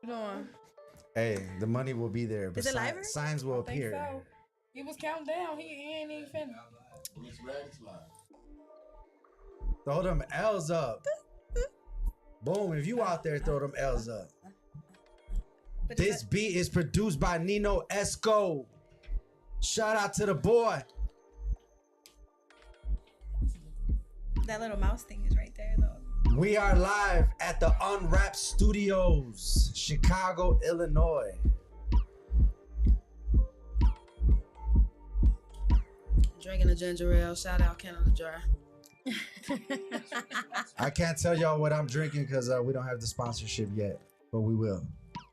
doing? Hey, the money will be there, but Is it live? signs will I think appear. so. He was counting down. He ain't even finished. Throw them L's up. Boom, if you out there, throw them L's up. This beat is produced by Nino Esco. Shout out to the boy. That little mouse thing is right there, though. We are live at the Unwrapped Studios, Chicago, Illinois. Drinking a ginger ale. Shout out Canada Dry. I can't tell y'all what I'm drinking because we don't have the sponsorship yet, but we will.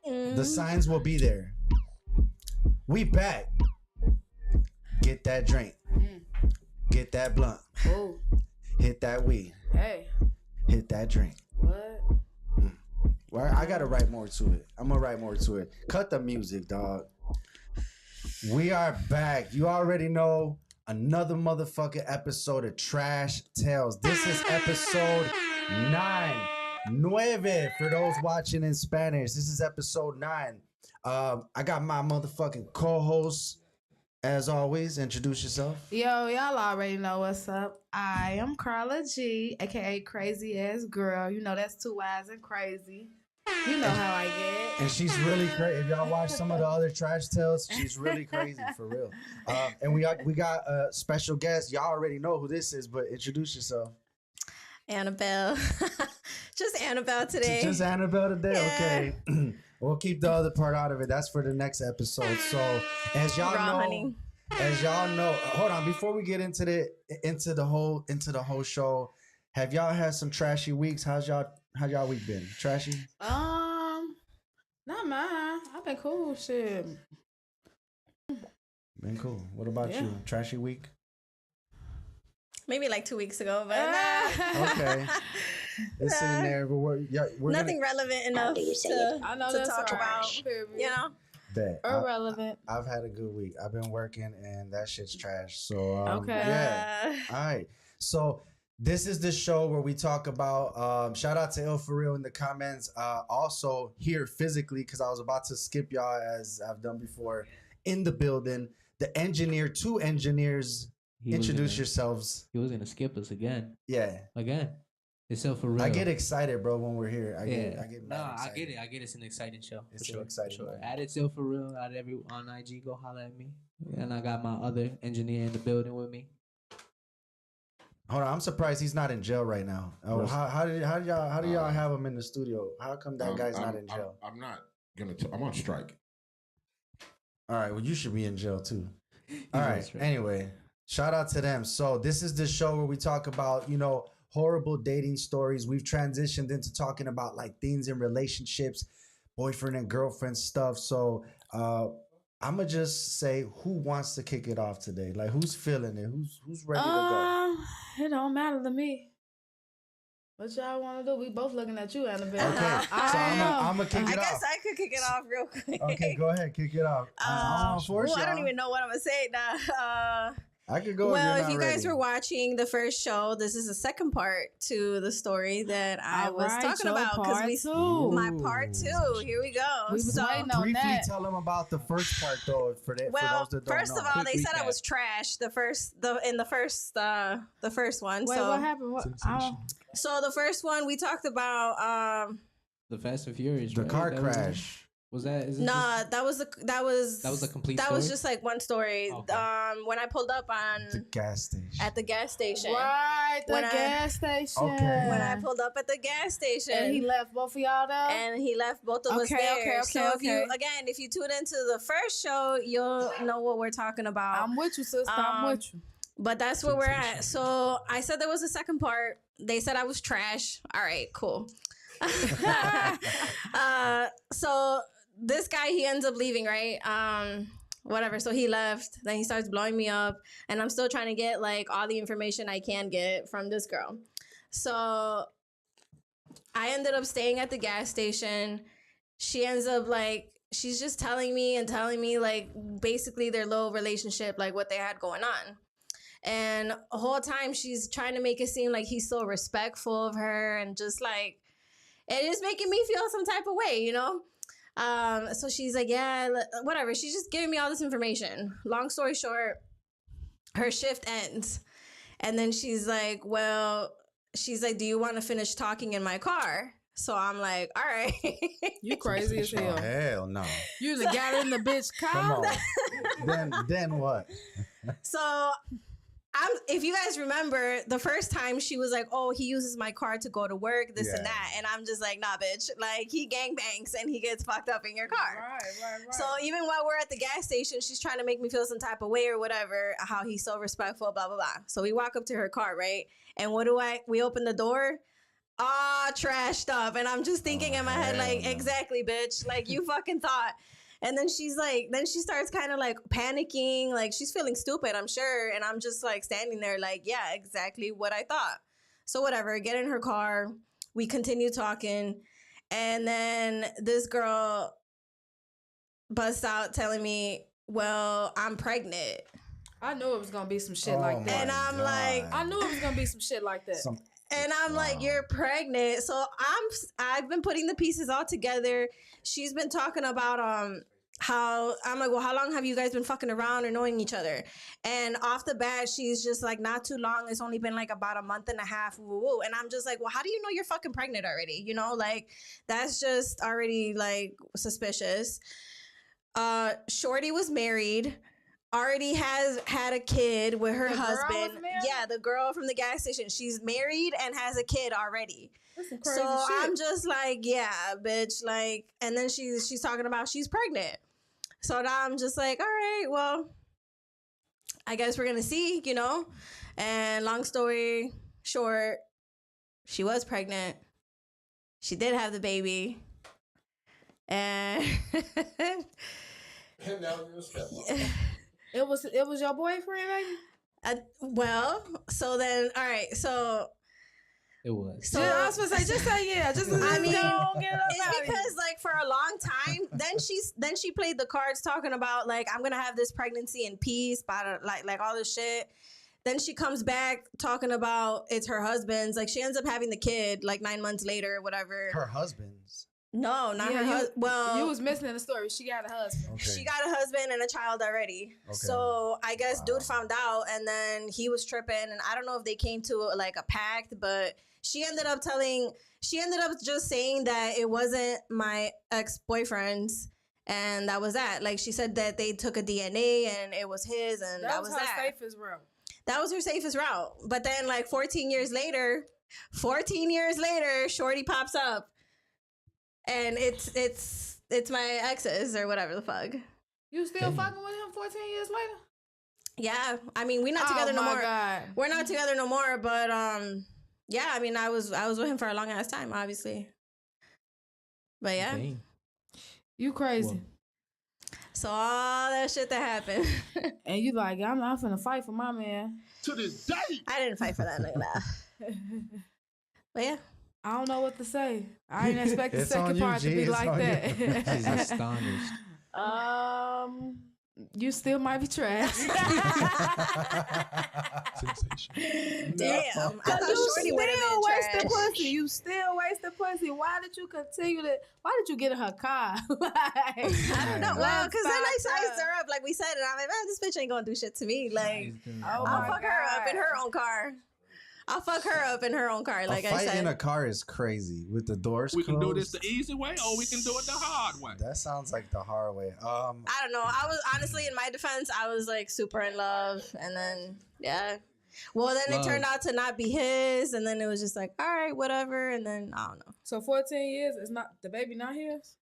The signs will be there. We back. Get that drink. Get that blunt. Oh, Hit that weed. hey. Hit that drink. What? Well, I gotta write more to it. I'm gonna write more to it. Cut the music, dog. We are back. You already know, another motherfucking episode of Trash Tales. This is episode 9 for those watching in Spanish. This is episode 9. I got my motherfucking co-host. As always, introduce yourself. Yo, y'all already know what's up. I am Carla G, aka Crazy Ass Girl. You know that's 2 Y's and crazy. You know how I get. And she's really crazy. If y'all watch some of the other Trash Tales, she's really crazy for real. And we got a special guest. Y'all already know who this is, but introduce yourself. Annabelle. Just Annabelle today. Just Annabelle today. Yeah. Okay. We'll keep the other part out of it. That's for the next episode. So as y'all know, hold on. Before we get into the whole show, have y'all had some trashy weeks? How's y'all week been? Trashy? Not mine. I've been cool. Shit. Been cool. What about you? Trashy week? Maybe like 2 weeks ago, but Okay. It's in there, but we're nothing relevant enough I know to that's talk about. You know? Bet. Irrelevant. I've had a good week. I've been working and that shit's trash. So Okay. Yeah. All right. So this is the show where we talk about shout out to Il For Real in the comments. Also here physically, because I was about to skip y'all as I've done before, in the building. The engineer, 2 engineers. Introduce yourselves. He was gonna skip us again. Yeah. Again. It's so for real. I get excited, bro, when we're here. I get I get it. I get it's an exciting show. It's for an exciting sure. moment. Add it still for real. Add every on IG. Go holler at me. And I got my other engineer in the building with me. Hold on, I'm surprised he's not in jail right now. Oh, how do y'all have him in the studio? How come that guy's not in jail? I'm not gonna. I'm on strike. All right, well, you should be in jail too. All right. Anyway, shout out to them. So this is the show where we talk about, horrible dating stories. We've transitioned into talking about like things in relationships, boyfriend and girlfriend stuff. So I'm gonna just say, who wants to kick it off today? Like, who's feeling it? Who's ready to go? It don't matter to me. What y'all want to do? We both looking at you, Annabelle. Okay, so I'm gonna kick it off. I guess I could kick it off real quick. Okay, go ahead, kick it off. I don't even know what I'm gonna say now. I could go. Well, if you ready. guys were watching the first show, this is the second part to the story that I was talking about, because my part 2. Here we go. We was waiting on briefly that. tell them about the first part, though. For those that don't first know. of all, they said I was trash. The first one. Wait, so what happened? so the first one we talked about. The Fast and Furious. The right? car crash. Was that? That was a complete. That story? was just like one story. Okay. When I pulled up The gas station. at the gas station. Right, gas station. Okay. When I pulled up at the gas station, And he left both of y'all there? and he left both of us there. So Okay. if you tune into the first show, you'll know what we're talking about. I'm with you, sister. I'm with you. But that's where we're at. So I said there was a second part. They said I was trash. All right, cool. So this guy, he ends up leaving, right? Whatever. So he left. Then he starts blowing me up, and I'm still trying to get like all the information I can get from this girl. So I ended up staying at the gas station. She ends up like, she's just telling me like basically their little relationship, like what they had going on. And the whole time she's trying to make it seem like he's so respectful of her, and just like, it is making me feel some type of way, So she's like, yeah, whatever. She's just giving me all this information. Long story short, her shift ends. And then she's like, do you want to finish talking in my car? So I'm like, all right. You crazy as Oh, hell. hell no. You done got in the bitch Come car. on. Then what? So if you guys remember, the first time she was like, oh, he uses my car to go to work, this and that. And I'm just like, nah, bitch. Like, he gangbangs and he gets fucked up in your car. Right. So even while we're at the gas station, she's trying to make me feel some type of way or whatever, how he's so respectful, blah, blah, blah. So we walk up to her car, right? And we open the door. Trashed up. And I'm just thinking in my head, like, exactly, bitch. Like, you fucking thought. And then she starts kind of like panicking, like she's feeling stupid, I'm sure. And I'm just like standing there like, yeah, exactly what I thought. So whatever, get in her car. We continue talking. And then this girl busts out telling me, well, I'm pregnant. I knew it was going to be some shit like that. And I'm like, I knew it was going to be some shit like that. And I'm like, you're pregnant. So I've been putting the pieces all together. She's been talking about how I'm like, well, how long have you guys been fucking around or knowing each other? And off the bat, she's just like, not too long. It's only been like about a month and a half. Woo, woo. And I'm just like, well, how do you know you're fucking pregnant already? You know, like that's just already like suspicious. Shorty was married. Already has had a kid with her husband. Yeah, the girl from the gas station. She's married and has a kid already. That's some crazy so shit. I'm just like, yeah, bitch. Like, and then she's talking about she's pregnant. So now I'm just like, all right, well, I guess we're gonna see, you know. And long story short, she was pregnant. She did have the baby, and And now you're a stepmom. It was your boyfriend, baby? well, so then, all right, so It was. So I was gonna say, just say yeah. Just I mean, don't get up out it's of because like for a long time, then she played the cards talking about like I'm gonna have this pregnancy in peace, like all this shit. Then she comes back talking about it's her husband's. Like she ends up having the kid like 9 months later, whatever. Her husband's. No, not Yeah, her husband. Well, you was missing in the story. She got a husband. Okay. she got a husband and a child already. Okay. So I guess dude found out, and then he was tripping, and I don't know if they came to like a pact, but she ended up just saying that it wasn't my ex-boyfriend's, and that was that. Like she said that they took a DNA and it was his, and that was her that. safest route. That was her safest route. But then like 14 years later, Shorty pops up. And it's my exes or whatever the fuck. You still fucking with him 14 years later? Yeah, I mean we're not together no more. God. We're not together no more. But yeah, I mean I was with him for a long ass time, obviously. But yeah, Dang. You crazy. Well. so all that shit that happened, And you like, I'm finna fight for my man. To this day. I didn't fight for that nigga. Nah. But yeah, I don't know what to say. I didn't expect the It's on second you, part to G. be It's like on you. She's that. astonished. You still might be trash. damn. I thought You Shorty would have still been wasted trash. pussy. You still wasted pussy. Why did you continue to? Why did you get in her car? Like, I don't know. Well, because then I Stop sized her up, like we said, and I'm like, man, this bitch ain't gonna do shit to me. Like, Oh I'll my fuck her up in God. her own car. I'll fuck her up in her own car, like a I fight said. in a car is crazy with the doors We closed. can do this the easy way or we can do it the hard way. That sounds like the hard way. I don't know. I was honestly, in my defense, I was like super in love, and then yeah. Well, then Love. it turned out to not be his, and then it was just like, all right, whatever, and then I don't know. So 14 years is not the baby not his?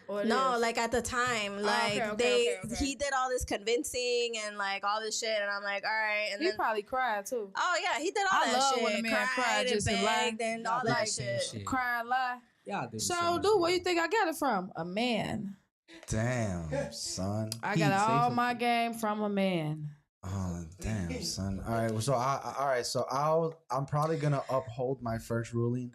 Or it No, is? like at the time, like okay. he did all this convincing and like all this shit, and I'm like, all right, and He then probably cried too. oh yeah, he did all I that love shit, when a man cried cry and just to lie. begged and all that shit. Crying lie. Y'all do the So, same dude, shit. where you think I got it from? A man. Damn, son. I He got say all something. my game from a man. Oh damn, son. All right. So I'm probably gonna uphold my first ruling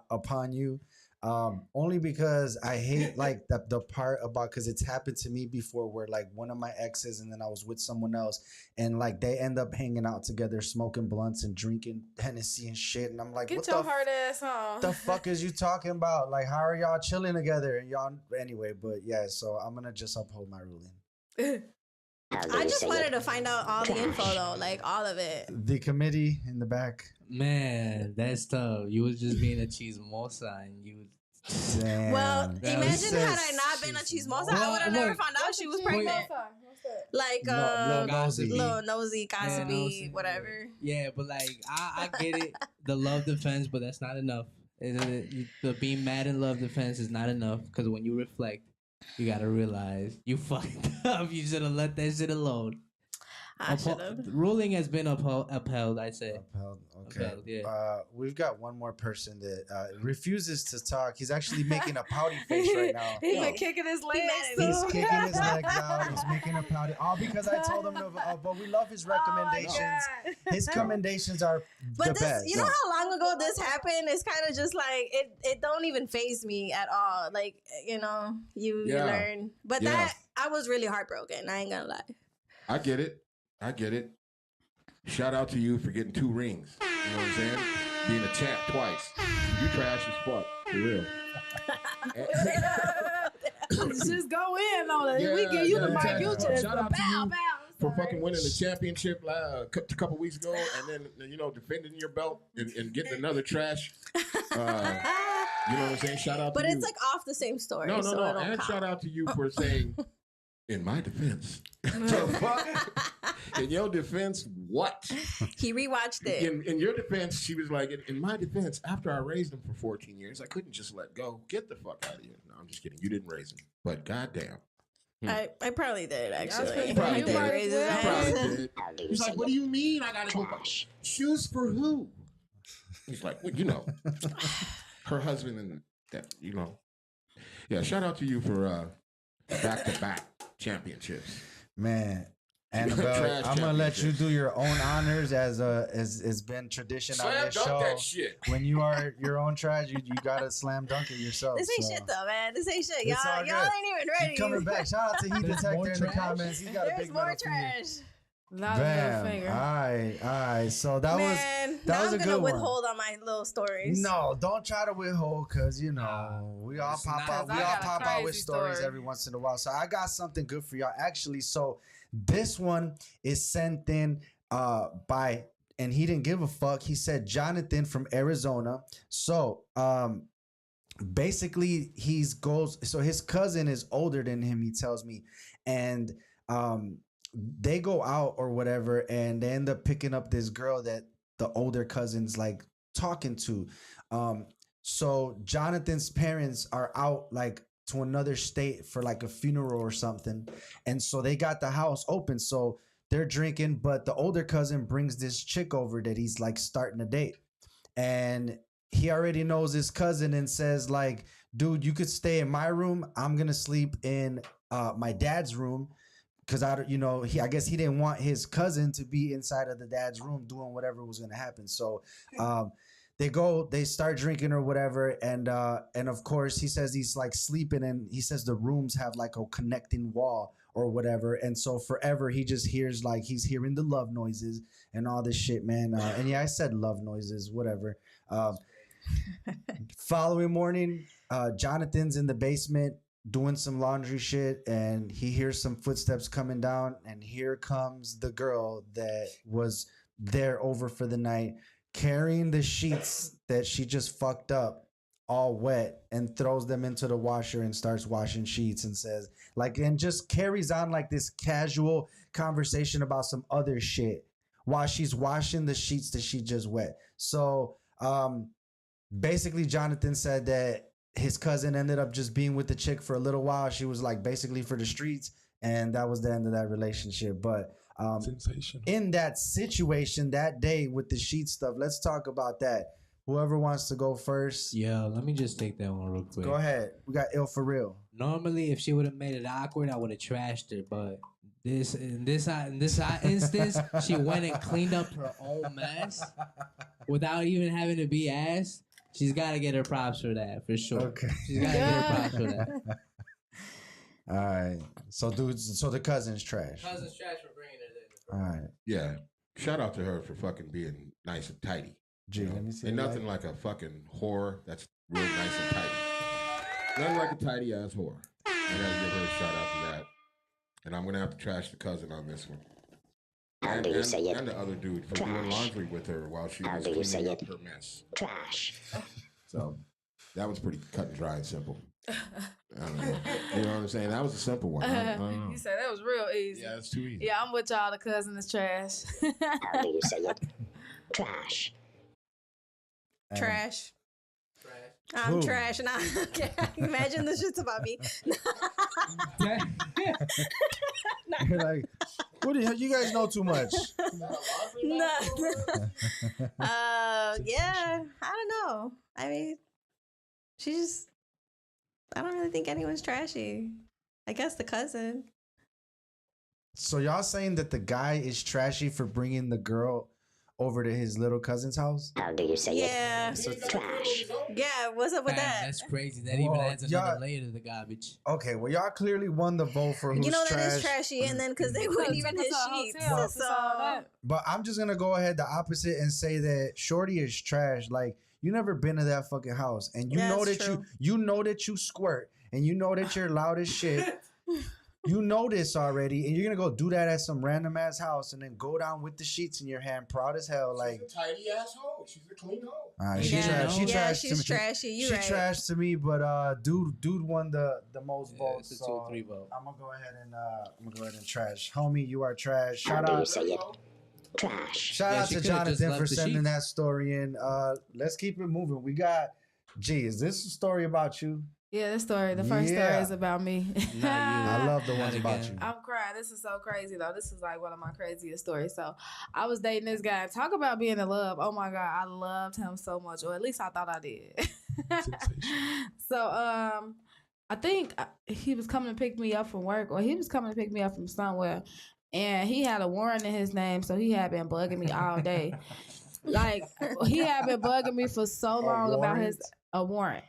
upon you. Only because I hate like the part about, because it's happened to me before where like one of my exes and then I was with someone else and like they end up hanging out together, smoking blunts and drinking Hennessy and shit. And I'm like, Get what your the hard ass on. the fuck is you talking about? Like, how are y'all chilling together? And y'all, anyway, but yeah, so I'm gonna just uphold my ruling. I just wanted to find out all the info though, like all of it. The committee in the back. Man, that's tough. You was just being a chismosa and you. Damn. Well, That imagine was- had I not been a chismosa, I Well, would have never look, found out she was pregnant. Like Lil Nosy. little nosy, gossipy, nosy, whatever. Yeah, but like I get it, the love defense, but that's not enough. The being mad in love defense is not enough because when you reflect, you gotta realize you fucked up. You should have let that shit alone. I should have. Ruling has been upheld. I say. Upheld. Okay. Upheld, yeah. We've got one more person that refuses to talk. He's actually making a pouty face right now. He's been kicking his legs. He's too. kicking his legs out. He's making a pouty. All because I told him to. But we love his recommendations. Oh His commendations are But the this, best. you know how long ago this happened? It's kind of just like it don't even faze me at all. Like you know, you learn. But that I was really heartbroken. I ain't gonna lie. I get it. Shout out to you for getting 2 rings. You know what I'm saying? Being a champ twice. You trash as fuck. For real. Just go in on it. We give you the mic. You just Shout out to you bow. for fucking winning the championship a couple weeks ago, and then defending your belt and getting another trash. You know what I'm saying? Shout out. But to you. it's like off the same story. no. So it don't And count. shout out to you for saying, in my defense. The fuck? In your defense, what? He rewatched it. In your defense, she was like, in my defense, after I raised him for 14 years, I couldn't just let go. Get the fuck out of here. No, I'm just kidding. You didn't raise him. But goddamn. I probably did actually. You probably I did did. raise his You ass. probably did. He's like, what do you mean I gotta go buy shoes for who? He's like, well, her husband and that, Yeah, shout out to you for back-to-back championships. Man. Annabelle, Trash I'm gonna let you championships. do your own honors as has been tradition on Slam this dunk show. that shit. When you are your own trash, you gotta slam dunk it yourself. This ain't so. shit though, man. This ain't shit. It's all Y'all good. ain't even ready. He's coming back. Shout out to Heat There's Detector more in the trash? comments. He got a There's big more medal for you. trash. Not a middle Bam. finger. All right. So that Man, was now a I'm good gonna one. withhold on my little stories. No, don't try to withhold because we all It's pop not- out. We I all got a pop out with crazy stories story. every once in a while. So I got something good for y'all. Actually, so this one is sent in by, and he didn't give a fuck. He said Jonathan from Arizona. So basically so his cousin is older than him, he tells me, and they go out or whatever, and they end up picking up this girl that the older cousin's like talking to. So Jonathan's parents are out like to another state for like a funeral or something, and so they got the house open. So they're drinking, but the older cousin brings this chick over that he's like starting a date, and he already knows his cousin and says like, dude, you could stay in my room. I'm gonna sleep in my dad's room. Cause I guess he didn't want his cousin to be inside of the dad's room doing whatever was gonna happen. So they start drinking or whatever, and of course he says he's like sleeping, and he says the rooms have like a connecting wall or whatever, and so forever he just hears like he's hearing the love noises and all this shit, man. And yeah, I said love noises, whatever. Following morning, Jonathan's in the basement doing some laundry shit, and he hears some footsteps coming down, and here comes the girl that was there over for the night, carrying the sheets that she just fucked up all wet, and throws them into the washer and starts washing sheets, and says like, and just carries on like this casual conversation about some other shit while she's washing the sheets that she just wet. So basically Jonathan said that his cousin ended up just being with the chick for a little while. She was like basically for the streets, and that was the end of that relationship. But Sensational. in that situation that day with the sheet stuff, let's talk about that. Whoever wants to go first, Yo, let me just take that one real quick. go ahead. We got ill for real. Normally, if she would have made it awkward, I would have trashed her. But in this instance, she went and cleaned up her own mess without even having to be asked. She's got to get her props for that, for sure. Okay. She's got to get her props for that. All right. So, dudes, so the cousin's trash. Cousin's trash for bringing her there. All right. Yeah. Shout out to her for fucking being nice and tidy. Gee, let me see. Ain't nothing like a fucking whore that's real nice and tidy. Nothing like a tidy ass whore. I gotta give her a shout out for that. And I'm gonna have to trash the cousin on this one. And the other dude for doing laundry with her while she was cleaning up her mess. Trash. So that was pretty cut and dry and simple. I don't know. You know what I'm saying? That was a simple one. I don't know. You said that was real easy. Yeah, it's too easy. Yeah, I'm with y'all. The cousin is trash. How do you say it? Trash. Trash. Trash. I'm Who? trash. Nah, okay. Imagine this shit's about me. You're like, what do you guys know too much? No. Yeah, I don't know. I mean, I don't really think anyone's trashy. I guess the cousin. So y'all saying that the guy is trashy for bringing the girl over to his little cousin's house? How do you say Yeah. it? Trash. Yeah, what's up with Man, that? that's crazy. That even Well, adds another y'all- layer to the garbage. Okay, well y'all clearly won the vote for who's You know that trash. is trashy, and then because they weren't even his sheets, so But I'm just gonna go ahead the opposite and say that Shorty is trash. Like you never been to that fucking house, and you know That's that true. you know that you squirt, and you know that you're loud as shit. You know this already, and you're gonna go do that at some random ass house, and then go down with the sheets in your hand, proud as hell. Like, She's a tidy ass hoe. She's a clean hoe. all right, Yeah. she Yeah, trashed to she's me. trashy. You She right. trashed to me, but dude won the most Yeah, votes. it's a So 2-3 vote. I'm gonna go ahead and trash, homie. You are trash. How Shout do you out. say it? Trash. Shout Yeah, out she to could've just Jonathan left for the sending sheets. that story in. Let's keep it moving. We got, gee, is this a story about you? Yeah, this story. The first Yeah. story is about me. I love the Not ones about again. you. I'm crying. This is so crazy though. This is like one of my craziest stories. So I was dating this guy. Talk about being in love. Oh my God. I loved him so much. Or at least I thought I did. So I think he was coming to pick me up from work, or he was coming to pick me up from somewhere. And he had a warrant in his name, so he had been bugging me all day. Like he had been bugging me for so long about a warrant.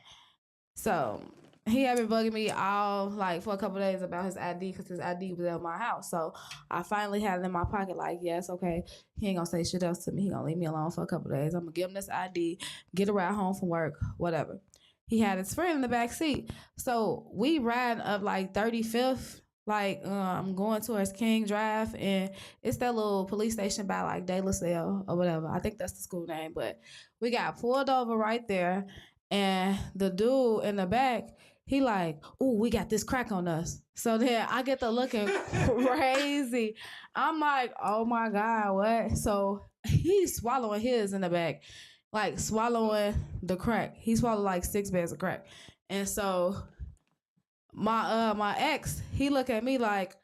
So he had been bugging me for a couple of days about his ID, because his ID was at my house. So I finally had it in my pocket. Like, yes, okay, he ain't gonna say shit else to me. He gonna leave me alone for a couple of days. I'm gonna give him this ID, get a ride home from work, whatever. He had his friend in the back seat. So we riding up like 35th. I'm going towards King Drive, and it's that little police station by like De La Salle or whatever. I think that's the school name. But we got pulled over right there, and the dude in the back, he like, "Ooh, we got this crack on us." So then I get to looking crazy. I'm like, "Oh my God, what?" So he's swallowing his in the back, like swallowing the crack. He swallowed like 6 bags of crack, and so my ex, he look at me like,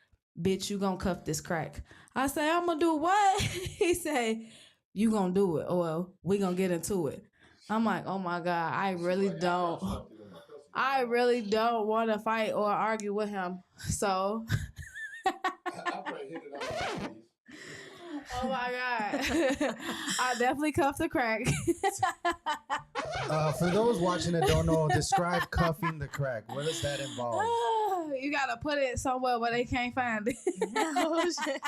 "Bitch, you gonna cuff this crack?" I say, "I'm gonna do what?" He say, "You gonna do it, or we gonna get into it." I'm like, "Oh my God, I really don't want to fight or argue with him." So, oh my God, I definitely cuffed the crack. For those watching that don't know, describe cuffing the crack. What does that involve? You gotta put it somewhere where they can't find it. Oh, shit.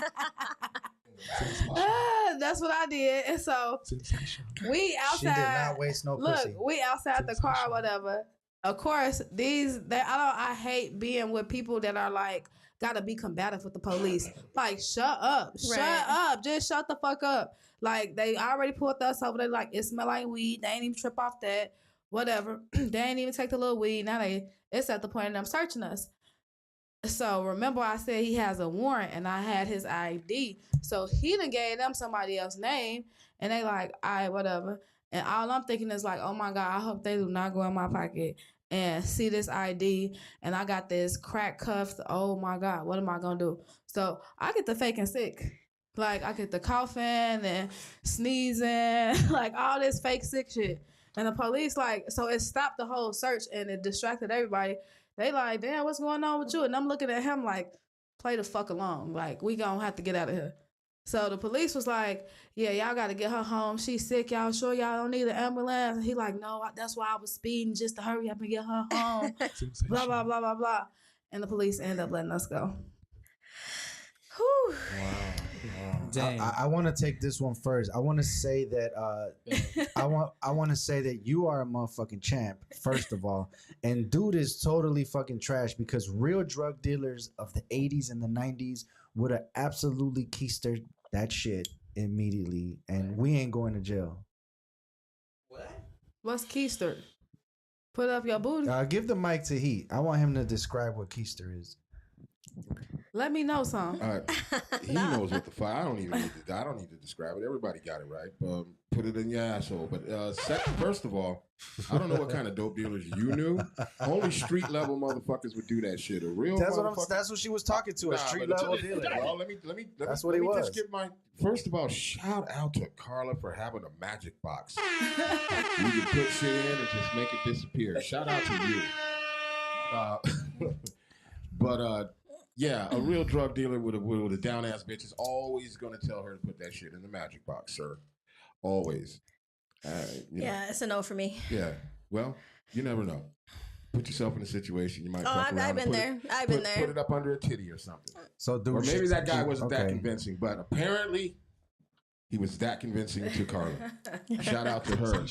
That's what I did. And so we outside. She did not waste no Look, pussy. we outside the car or whatever. Of course, I hate being with people that are like gotta be combative with the police. Like, shut up. Shut Right. up. Just shut the fuck up. Like, they already pulled us over. They like, it smell like weed. They ain't even trip off that. Whatever. They ain't even take the little weed. Now it's at the point of them searching us. So remember I said he has a warrant and I had his ID. So he done gave them somebody else's name and they like, all right, whatever. And all I'm thinking is like, oh my God, I hope they do not go in my pocket and see this ID and I got this crack cuffed. Oh my God, what am I gonna do? So I get the faking sick. Like I get the coughing and sneezing, like all this fake sick shit. And the police like, so it stopped the whole search and it distracted everybody. They like, damn, what's going on with you? And I'm looking at him like, play the fuck along. Like, we gonna have to get out of here. So the police was like, yeah, y'all got to get her home. She's sick. Y'all sure y'all don't need an ambulance? And he like, no, that's why I was speeding, just to hurry up and get her home. Blah, blah, blah, blah, blah. And the police end up letting us go. Whew. Wow. Dang. I want to take this one first. I want to say that I want to say that you are a motherfucking champ, first of all. And dude is totally fucking trash because real drug dealers of the 80s and the 90s would have absolutely keistered that shit immediately, and we ain't going to jail. What's keister? Put up your booty. Give the mic to Heat. I want him to describe what keister is. Let me know some. He knows what the fuck. I don't need to describe it. Everybody got it right. Put it in your asshole. But first of all, I don't know what kind of dope dealers you knew. Only street level motherfuckers would do that shit. A real That's what she was talking to. A street level dealer. Well, let me That's what he was. just get my. First of all, shout out to Carla for having a magic box. You can put shit in and just make it disappear. Shout out to you. Yeah, a real drug dealer with a down ass bitch is always going to tell her to put that shit in the magic box, sir. Always. Yeah, it's a no for me. Yeah. Well, you never know. Put yourself in a situation you might. I've been there. I've been there. Put it up under a titty or something. So, dude, or maybe that guy wasn't that convincing, but apparently he was that convincing to Carla. Shout out to her,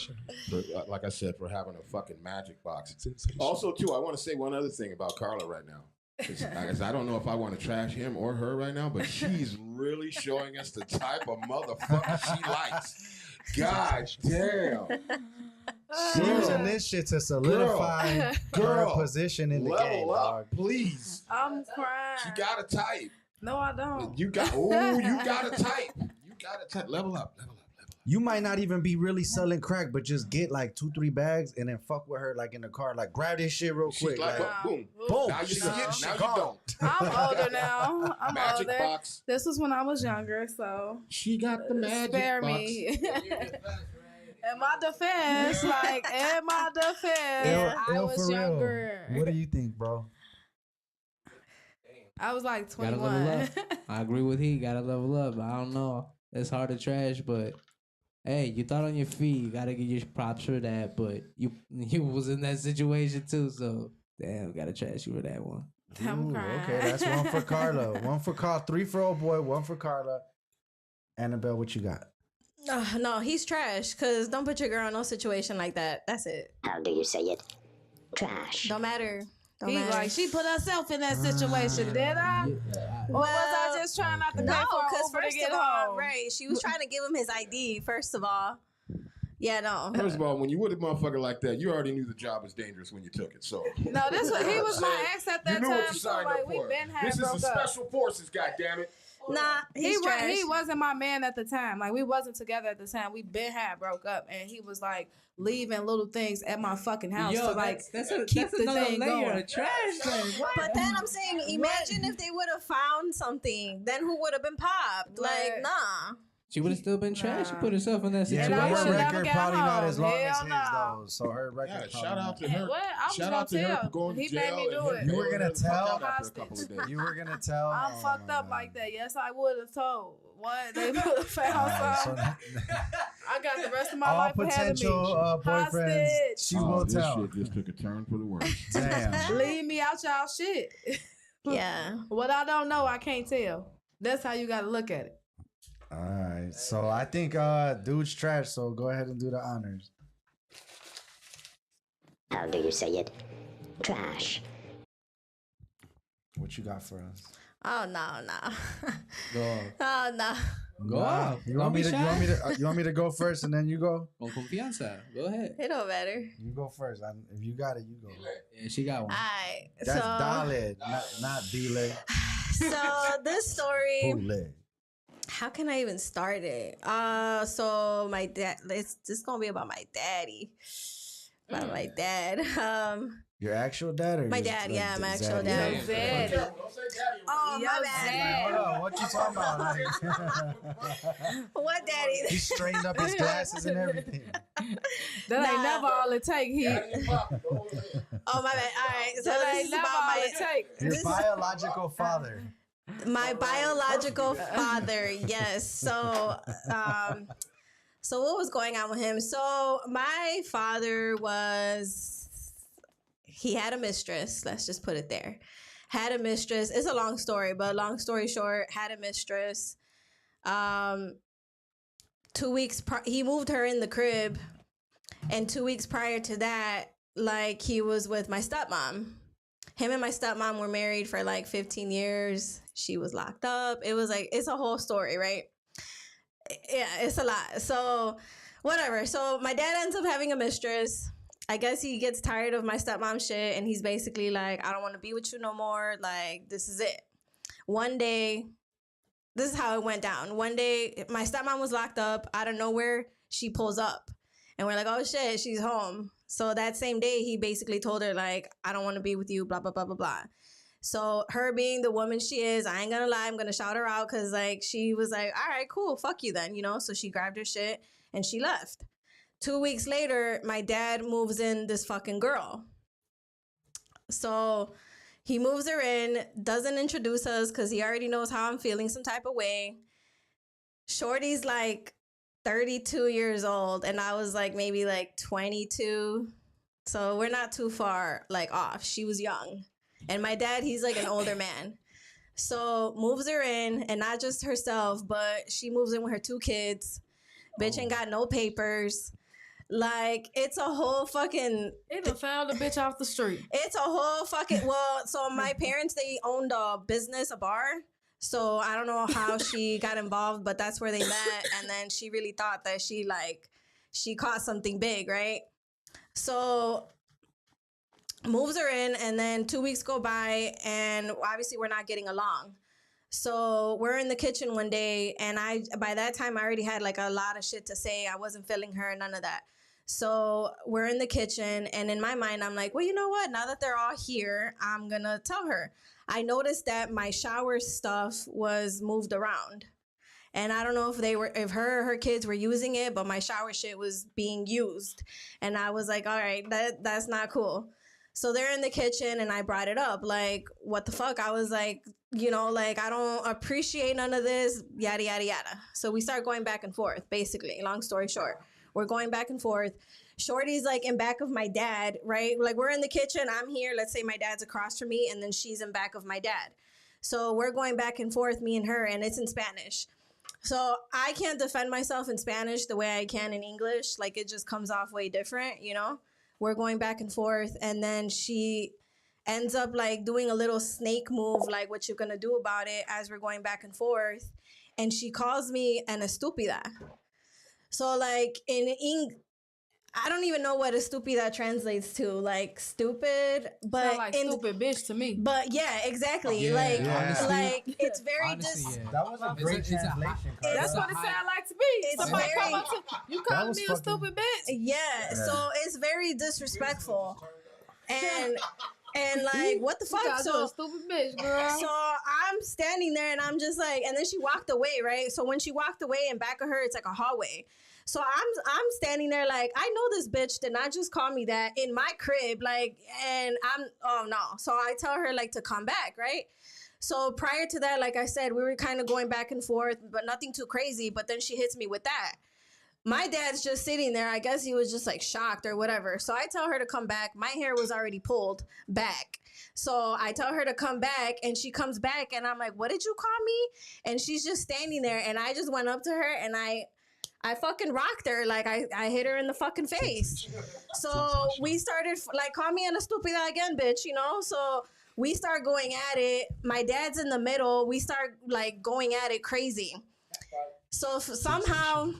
for, like I said, for having a fucking magic box. Also, too, I want to say one other thing about Carla right now. Because I don't know if I want to trash him or her right now, but she's really showing us the type of motherfucker she likes. God damn. She's using this shit to solidify her position in the game, Level up, dog. please. I'm crying. She got a type. No, I don't. You got a type. You got a type. Level up. You might not even be really selling crack, but just get like 2-3 bags and then fuck with her like in the car. Like grab this shit real quick. Like, boom. Boom. Now you see it. Now you don't. I'm older now. I'm magic older. Box. This was when I was younger, so She got the magic spare box. me. In my defense, I was younger. What do you think, bro? I was like Gotta 21. level up. I agree with he. Gotta level up. I don't know. It's hard to trash, but hey, you thought on your feet. You gotta give your props for that. But you was in that situation too, so damn, gotta trash you for that one. I'm crying. Okay, that's one for Carla. One for Carla. 3 for old boy. 1 for Carla. Annabelle, what you got? No, he's trash. Cause don't put your girl in no situation like that. That's it. How do you say it? Trash. Don't matter. Don't He matter. like, she put herself in that situation, did I? Or was I just trying not to pay No, for because Uber to first get of all, home? right, she was trying to give him his ID. First of all, yeah, no. First of all, when you with a motherfucker like that, you already knew the job was dangerous when you took it. So No, he was my ex at that you knew what time. you So signed like up we for. been had This is broke the up. special forces, goddammit. Nah, he's trash. He wasn't my man at the time. Like we wasn't together at the time. We been had broke up, and he was like leaving little things at my fucking house to like keep the thing going. Of trash thing. What? But then I'm saying, imagine if they would have found something, then who would have been popped? Right. Like, nah. She would have still been trash. She put herself in that Yeah, situation. I but her would've never record got probably not home. as long as Hell his, no. though. So her record. Yeah, probably shout out to not. her. What? I was Shout gonna out to her tell. for going to He jail. made me and do him it. You were bailing gonna her the fuck tell? out after a couple of days. You were gonna tell. I'm Oh, fucked my up God. like that. Yes, I would have told. What? They would have found Alright, so something. I got the rest of my all life ahead of me. potential boyfriends, Hostage. she will this tell. shit just took a turn for the worse. Damn. Leave me out y'all shit. Yeah. What I don't know, I can't tell. That's how you got to look at it. All right, so I think dude's trash. So go ahead and do the honors. How do you say it? Trash. What you got for us? Oh, no. Go off. Oh, no. Go Nah. off. You want me Don't to? be You want me shy. to? You want me to go first and then you go? Con confianza. Go ahead. It don't matter. You go first. If you got it, you go. Yeah, she got one. All right. That's Daled, not Dele. So this story, Bootleg. how can I even start it? So my dad, this is gonna be about my daddy. About my dad. Your actual dad or My just, dad, like, yeah, my actual Zaddy? dad. Zed. Oh, Yo, my bad. Hold on, what you talking about? What daddy? He straightened up his glasses and everything. That ain't Nah. never all it take. He. Oh, my bad. All right. So That this ain't is never about all my it take. Your biological father. My biological father, yes. So what was going on with him? So my father he had a mistress. Let's just put it there. Had a mistress. It's a long story, but long story short, had a mistress. 2 weeks, he moved her in the crib. And 2 weeks prior to that, like, he was with my stepmom. Him and my stepmom were married for like 15 years. She was locked up. It was like, it's a whole story, right? Yeah, it's a lot. So whatever. So my dad ends up having a mistress. I guess he gets tired of my stepmom shit. And he's basically like, I don't want to be with you no more. Like, this is it. One day, this is how it went down. One day, my stepmom was locked up. Out of nowhere, she pulls up. And we're like, oh shit, she's home. So that same day, he basically told her, like, I don't want to be with you, blah, blah, blah, blah, blah. So her being the woman she is, I ain't gonna lie, I'm gonna shout her out because, like, she was like, all right, cool, fuck you then, you know? So she grabbed her shit and she left. 2 weeks later, my dad moves in this fucking girl. So he moves her in, doesn't introduce us because he already knows how I'm feeling some type of way. Shorty's like 32 years old and I was like maybe like 22. So we're not too far like off. She was young. And my dad, he's like an older man. So moves her in, and not just herself, but she moves in with her 2 kids. Bitch ain't got no papers. Like, it's a whole fucking... They done found a bitch off the street. It's a whole fucking... Well, so my parents, they owned a business, a bar. So I don't know how she got involved, but that's where they met. And then she really thought that she caught something big, right? So moves her in, and then 2 weeks go by, and obviously we're not getting along. So we're in the kitchen one day, and by that time I already had like a lot of shit to say. I wasn't feeling her, none of that. So we're in the kitchen, and in my mind I'm like, well, you know what? Now that they're all here, I'm gonna tell her. I noticed that my shower stuff was moved around. And I don't know if her or her kids were using it, but my shower shit was being used. And I was like, all right, that's not cool. So they're in the kitchen, and I brought it up. Like, what the fuck? I was like, you know, like, I don't appreciate none of this, yada, yada, yada. So we start going back and forth, basically. Long story short. We're going back and forth. Shorty's like in back of my dad, right? Like, we're in the kitchen. I'm here. Let's say my dad's across from me, and then she's in back of my dad. So we're going back and forth, me and her, and it's in Spanish. So I can't defend myself in Spanish the way I can in English. Like, it just comes off way different, you know? We're going back and forth, and then she ends up like doing a little snake move, like, what you gonna do about it, as we're going back and forth. And she calls me an estúpida. So like I don't even know what estúpida translates to, like stupid, but sound like stupid bitch to me. But yeah, exactly. Yeah, like, honestly, like it's very honestly, yeah. That was a great translation. Carla. That's what it sounds like to me. It's Somebody very- come up to you, calling me a stupid bitch. Yeah, so it's very disrespectful, and like, what the fuck? So a stupid bitch, girl. So I'm standing there, and I'm just like, and then she walked away, right? So when she walked away, in back of her, it's like a hallway. So I'm standing there like, I know this bitch did not just call me that in my crib, like, and oh no. So I tell her like to come back, right? So prior to that, like I said, we were kind of going back and forth, but nothing too crazy. But then she hits me with that. My dad's just sitting there. I guess he was just like shocked or whatever. So I tell her to come back. My hair was already pulled back. So I tell her to come back, and she comes back, and I'm like, what did you call me? And she's just standing there, and I just went up to her, and I fucking rocked her. Like, I hit her in the fucking face. So we started, like, call me an estúpida again, bitch, you know? So we start going at it. My dad's in the middle. We start, like, going at it crazy. So somehow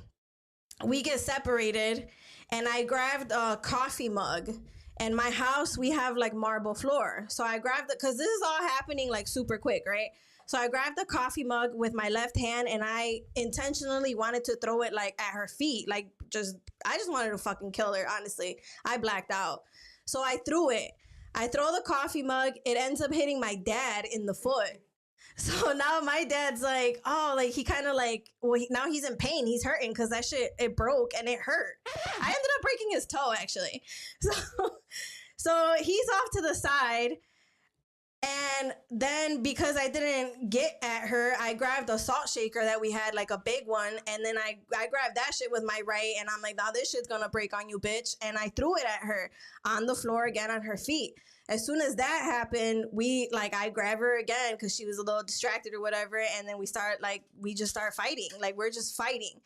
we get separated, and I grabbed a coffee mug. And my house, we have, like, marble floor. So I grabbed it, because this is all happening, like, super quick, right? So I grabbed the coffee mug with my left hand, and I intentionally wanted to throw it like at her feet. Like, I just wanted to fucking kill her, honestly. I blacked out. So I threw it. I throw the coffee mug. It ends up hitting my dad in the foot. So now my dad's like, oh, like, he kind of like, well, now he's in pain. He's hurting because that shit, it broke and it hurt. I ended up breaking his toe, actually. So he's off to the side. And then because I didn't get at her, I grabbed a salt shaker that we had, like a big one. And then I grabbed that shit with my right. And I'm like, nah, this shit's gonna break on you, bitch. And I threw it at her on the floor again on her feet. As soon as that happened, I grab her again because she was a little distracted or whatever. And then we just start fighting. Like, we're just fighting.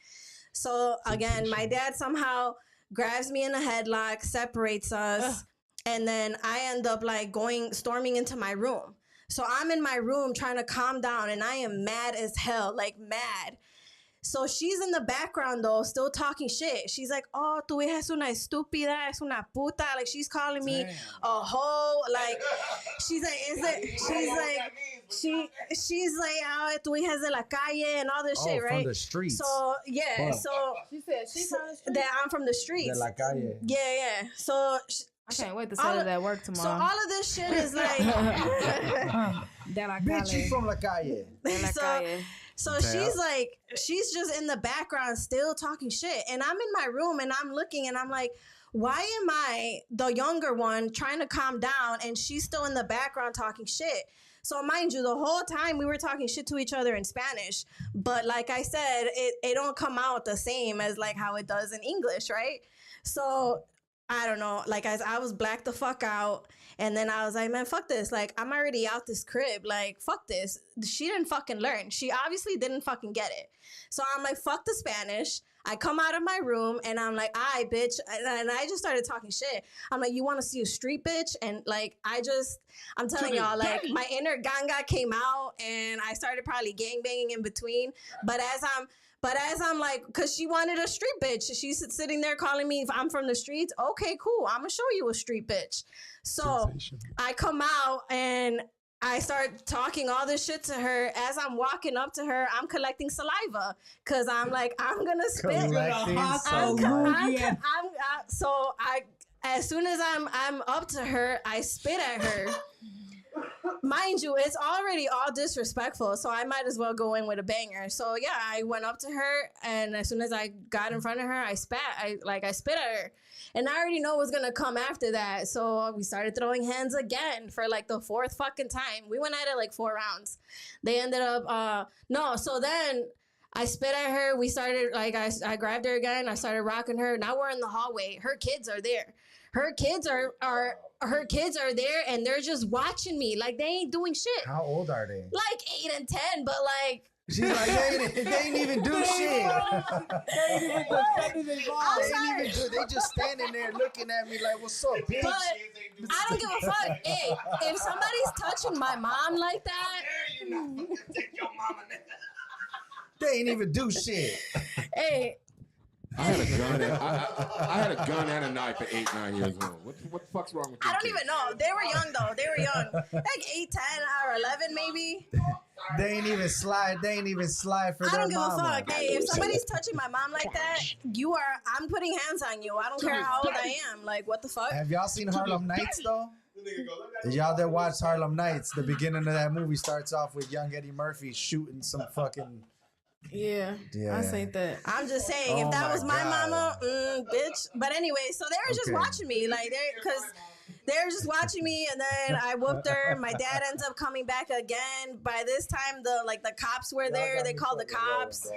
So again, my dad somehow grabs me in a headlock, separates us. And then I end up storming into my room. So I'm in my room trying to calm down and I am mad as hell, like mad. So she's in the background though, still talking shit. She's like, oh, tú eres una estúpida, es una puta. Like, she's calling me a hoe. Like, she's like, oh, tú eres de la calle and all this shit, right? From the streets. So, yeah. So She said she's from the street. that I'm from the streets. De la calle. Yeah. So I can't wait to say that at work tomorrow. So all of this shit is like, Bitch, you from la calle. So she's just in the background still talking shit. And I'm in my room and I'm looking and I'm like, why am I the younger one trying to calm down and she's still in the background talking shit? So mind you, the whole time we were talking shit to each other in Spanish. But like I said, it don't come out the same as like how it does in English, right? So I don't know, like I was blacked the fuck out. And then I was like, man, fuck this. Like, I'm already out this crib. Like, fuck this. She didn't fucking learn. She obviously didn't fucking get it. So I'm like, fuck the Spanish. I come out of my room and I'm like, aye, bitch. And I just started talking shit. I'm like, you want to see a street bitch? And like, I'm telling y'all, like, my inner ganga came out and I started probably gangbanging in between. But as I'm like, because she wanted a street bitch. She's sitting there calling me if I'm from the streets. Okay, cool. I'm going to show you a street bitch. So I come out and I start talking all this shit to her. As I'm walking up to her, I'm collecting saliva because I'm like, I'm going to spit. As soon as I'm up to her, I spit at her. Mind you, it's already all disrespectful, so I might as well go in with a banger. So yeah, I went up to her, and as soon as I got in front of her, I spit at her, and I already know what's gonna come after that. So we started throwing hands again for like the fourth fucking time. We went at it like 4 rounds. They ended up So then I spit at her. We started I grabbed her again. I started rocking her. Now we're in the hallway. Her kids are there. Her kids are there and they're just watching me. Like, they ain't doing shit. How old are they? Like 8 and 10, but like... She's like, they ain't even do shit. They just standing there looking at me like, what's up, bitch? But I don't give a fuck. Hey, if somebody's touching my mom like that... They ain't even do shit. Hey... I had a gun and a knife at 8, 9 years old. What the fuck's wrong with you? I don't even know. They were young though. They were young. Like 8, 10, or 11 maybe. They ain't even slide for their mama. I don't give a fuck. Hey, if somebody's touching my mom like that, I'm putting hands on you. I don't care how old I am. Like, what the fuck? Have y'all seen Harlem Nights though? Did y'all that watch Harlem Nights? The beginning of that movie starts off with young Eddie Murphy shooting some fucking... Yeah, I seen that. I'm just saying, if that was my mama, bitch. But anyway, so they were just watching me, like, they were just watching me, and then I whooped her. My dad ends up coming back again. By this time, the cops were there. They called the cops.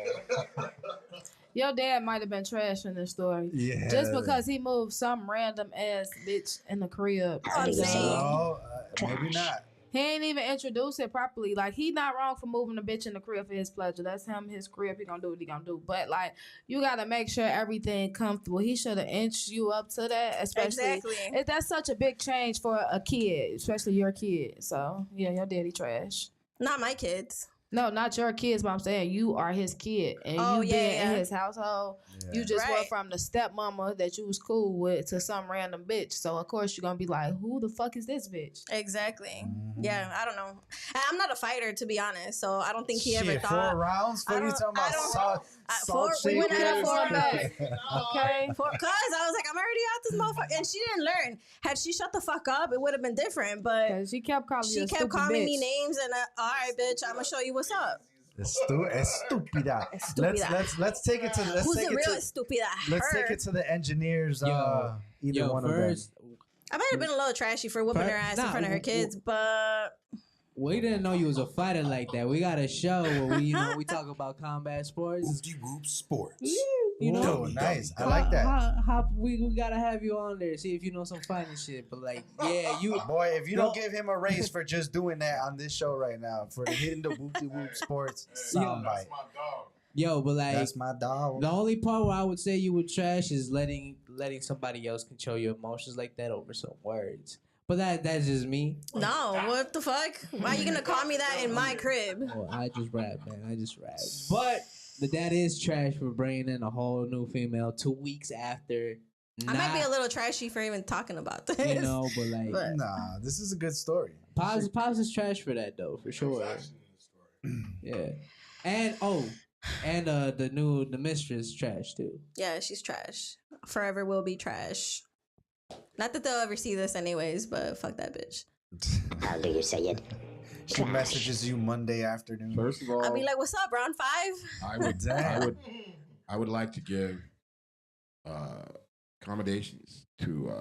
Your dad might have been trash in this story. Yeah. Just because he moved some random ass bitch in the crib. I'm saying. No, maybe not. He ain't even introduced it properly. Like, he not wrong for moving a bitch in the crib for his pleasure. That's him, his crib. He gonna do what he gonna do. But, like, you gotta make sure everything comfortable. He should have inched you up to that, especially. Exactly. That's such a big change for a kid, especially your kid. So, yeah, your daddy trash. Not my kids. No, not your kids, but I'm saying you are his kid. And you been in his household. Yeah. You just went from the stepmama that you was cool with to some random bitch. So, of course, you're going to be like, who the fuck is this bitch? Exactly. Mm-hmm. Yeah, I don't know. I'm not a fighter, to be honest. So, I don't think he ever thought. 4 rounds? What are you talking about? We went at 4 rounds. Okay. Because I was like, I'm already out this motherfucker. And she didn't learn. Had she shut the fuck up, it would have been different. But she kept calling me names. And all right, bitch, I'm going to show you what's up. Estúpida. Let's take it to the Who's the real estúpida? Let's take it to the engineers. Either one of them. I might have been a little trashy for whooping her ass in front of her kids, but We didn't know you was a fighter like that. We got a show where we talk about combat sports. Whoop sports. You know, Nice. I like that. We gotta have you on there, see if you know some fighting shit. But like, yeah, you Boy, if you don't give him a raise for just doing that on this show right now, for the hitting the whoop sports soundbite. Yo, but like, That's my dog. the only part where I would say you would trash is letting somebody else control your emotions like that over some words. But that's just me. No, what the fuck? Why are you gonna call me that in my crib? Well, I just rap, man. I just rap. But the dad is trash for bringing in a whole new female 2 weeks after. I might be a little trashy for even talking about this. You know, but like, Nah, this is a good story. Pops is trash for that though, for sure. Yeah, and the mistress trash too. Yeah, she's trash. Forever will be trash. Not that they'll ever see this anyways, but fuck that bitch. How do you say it? She messages you Monday afternoon. First of all, I'll be like, "What's up, round 5?" I would like to give accommodations to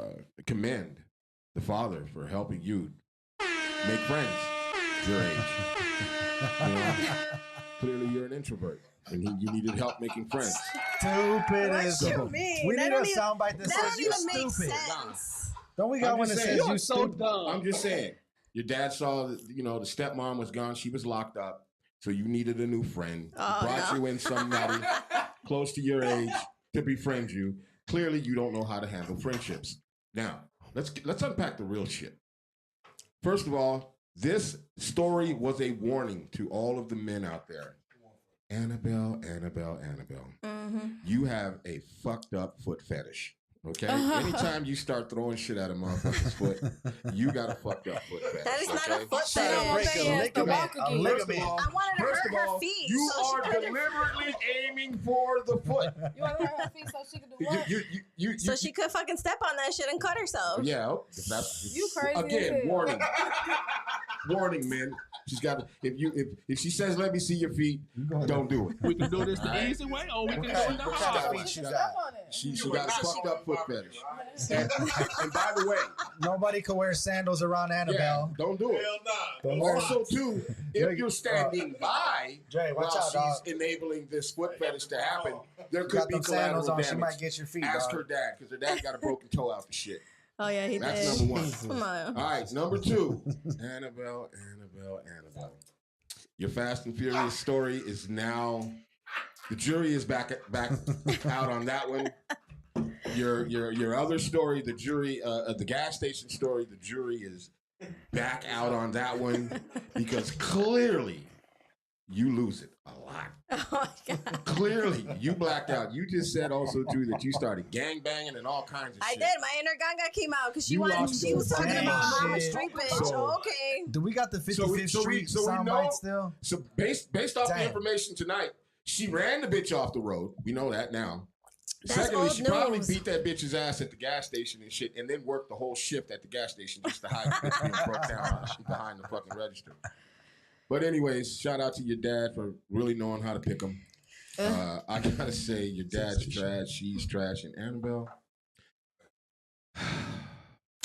commend the father for helping you make friends your age. You know, clearly, you're an introvert, and you needed help making friends. Stupid as What you mean? We need That a don't even- soundbite that That says don't you even make stupid. sense. Don't we got I'm one that just says saying. you stupid? I'm just saying. Your dad saw, the stepmom was gone. She was locked up. So you needed a new friend. He brought you in somebody close to your age to befriend you. Clearly, you don't know how to handle friendships. Now, let's unpack the real shit. First of all, this story was a warning to all of the men out there. Annabelle. You have a fucked up foot fetish. Okay? Anytime you start throwing shit at a motherfucker's foot, you got a fucked up foot fetish. That is not a foot Shut up, break fetish. a ligament. A ligament. I wanted to hurt her feet. You so she are could- deliberately aiming for the foot. You want to hurt her feet so she can do what? So she could fucking step on that shit and cut herself. Yeah, if that's You crazy as again. hell. Warning, warning, man. She's got. If she says, "Let me see your feet," don't do it. We can do this the easy way, or we can do it the hard way. Feet you got. Step on it. She got a fucked up foot fetish. And by the way, Nobody can wear sandals around yeah, Annabelle. don't do it. Don't wear Also, too, if you're standing by Dre, watch while out, dog. she's enabling this foot fetish to happen, there You could got be them sandals collateral on. damage. She might get your feet, Ask dog. her dad, because her dad got a broken toe out the shit. Oh yeah, he That's did. number one. Come on. All right, number 2. Annabelle. Your Fast and Furious story is now. The jury is back out on that one. Your other story, the jury, the gas station story, the jury is back out on that one because clearly you lose it a lot. Oh my god. Clearly, you blacked out. You just said also too that you started gang banging and all kinds of I shit. did. My inner Ganga came out because she You wanted. lost She your was talking brain. about I'm a Shit. street bitch. So- Okay. Do we got the 55th Street so we know- soundbite still? So based off the Damn. information tonight, she ran the bitch off the road. We know that now. That's Secondly, old she probably news. beat that bitch's ass at the gas station and shit, and then worked the whole shift at the gas station just to hide the bitch being broke down behind the fucking register. But anyways, shout out to your dad for really knowing how to pick them. I gotta say, your dad's trash, she's trash, and Annabelle,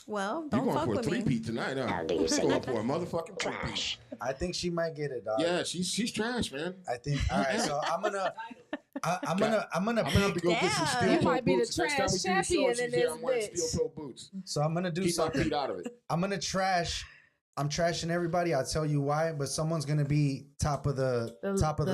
Well, you're don't going fuck for a with me. three-peat tonight, huh? How do you say You're going it? for a motherfucking three-peat. Trash. I think she might get it, dog. Yeah, she's trash, man. I think. All right, so I'm gonna I'm gonna have to pick. go get some Damn. steel You toe might be the boots. Next time we do the trash show, champion she's in here, this I'm wearing bitch. steel toe boots. So I'm gonna do Keep my something. feet out of it. I'm gonna trash. I'm trashing everybody. I'll tell you why, but someone's gonna be top of the totem top of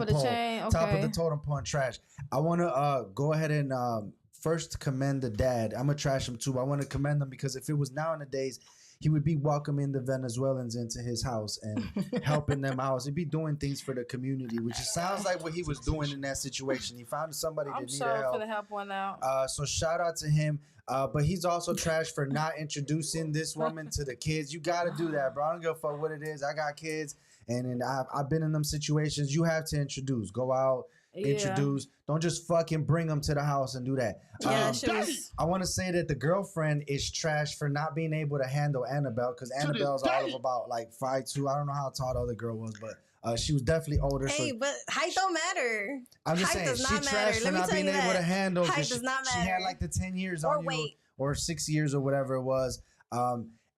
the pole. chain. Top of Okay. the totem pole and trash. I wanna go ahead and first commend the dad. I'm gonna trash him too. I want to commend him because if it was nowadays, he would be welcoming the Venezuelans into his house and helping them out. He'd be doing things for the community, which it sounds like what he was doing in that situation. He found somebody that I'm needed sure help. for the help one out. So shout out to him. But he's also trash for not introducing this woman to the kids. You got to do that, bro. I don't give a fuck what it is. I got kids, and I've been in them situations. You have to introduce. Go out, introduce. Don't just fucking bring them to the house and do that. Yeah, she was. I want to say that the girlfriend is trash for not being able to handle Annabelle because Annabelle's all of about like 5'2". I don't know how tall the other girl was, but she was definitely older. Hey, so but height don't matter. I'm just height saying, does she not trashed matter. for Let me not tell being you able that. to handle. 'cause Height does not She had matter. like the 10 years Or on you, weight. or 6 years or whatever it was.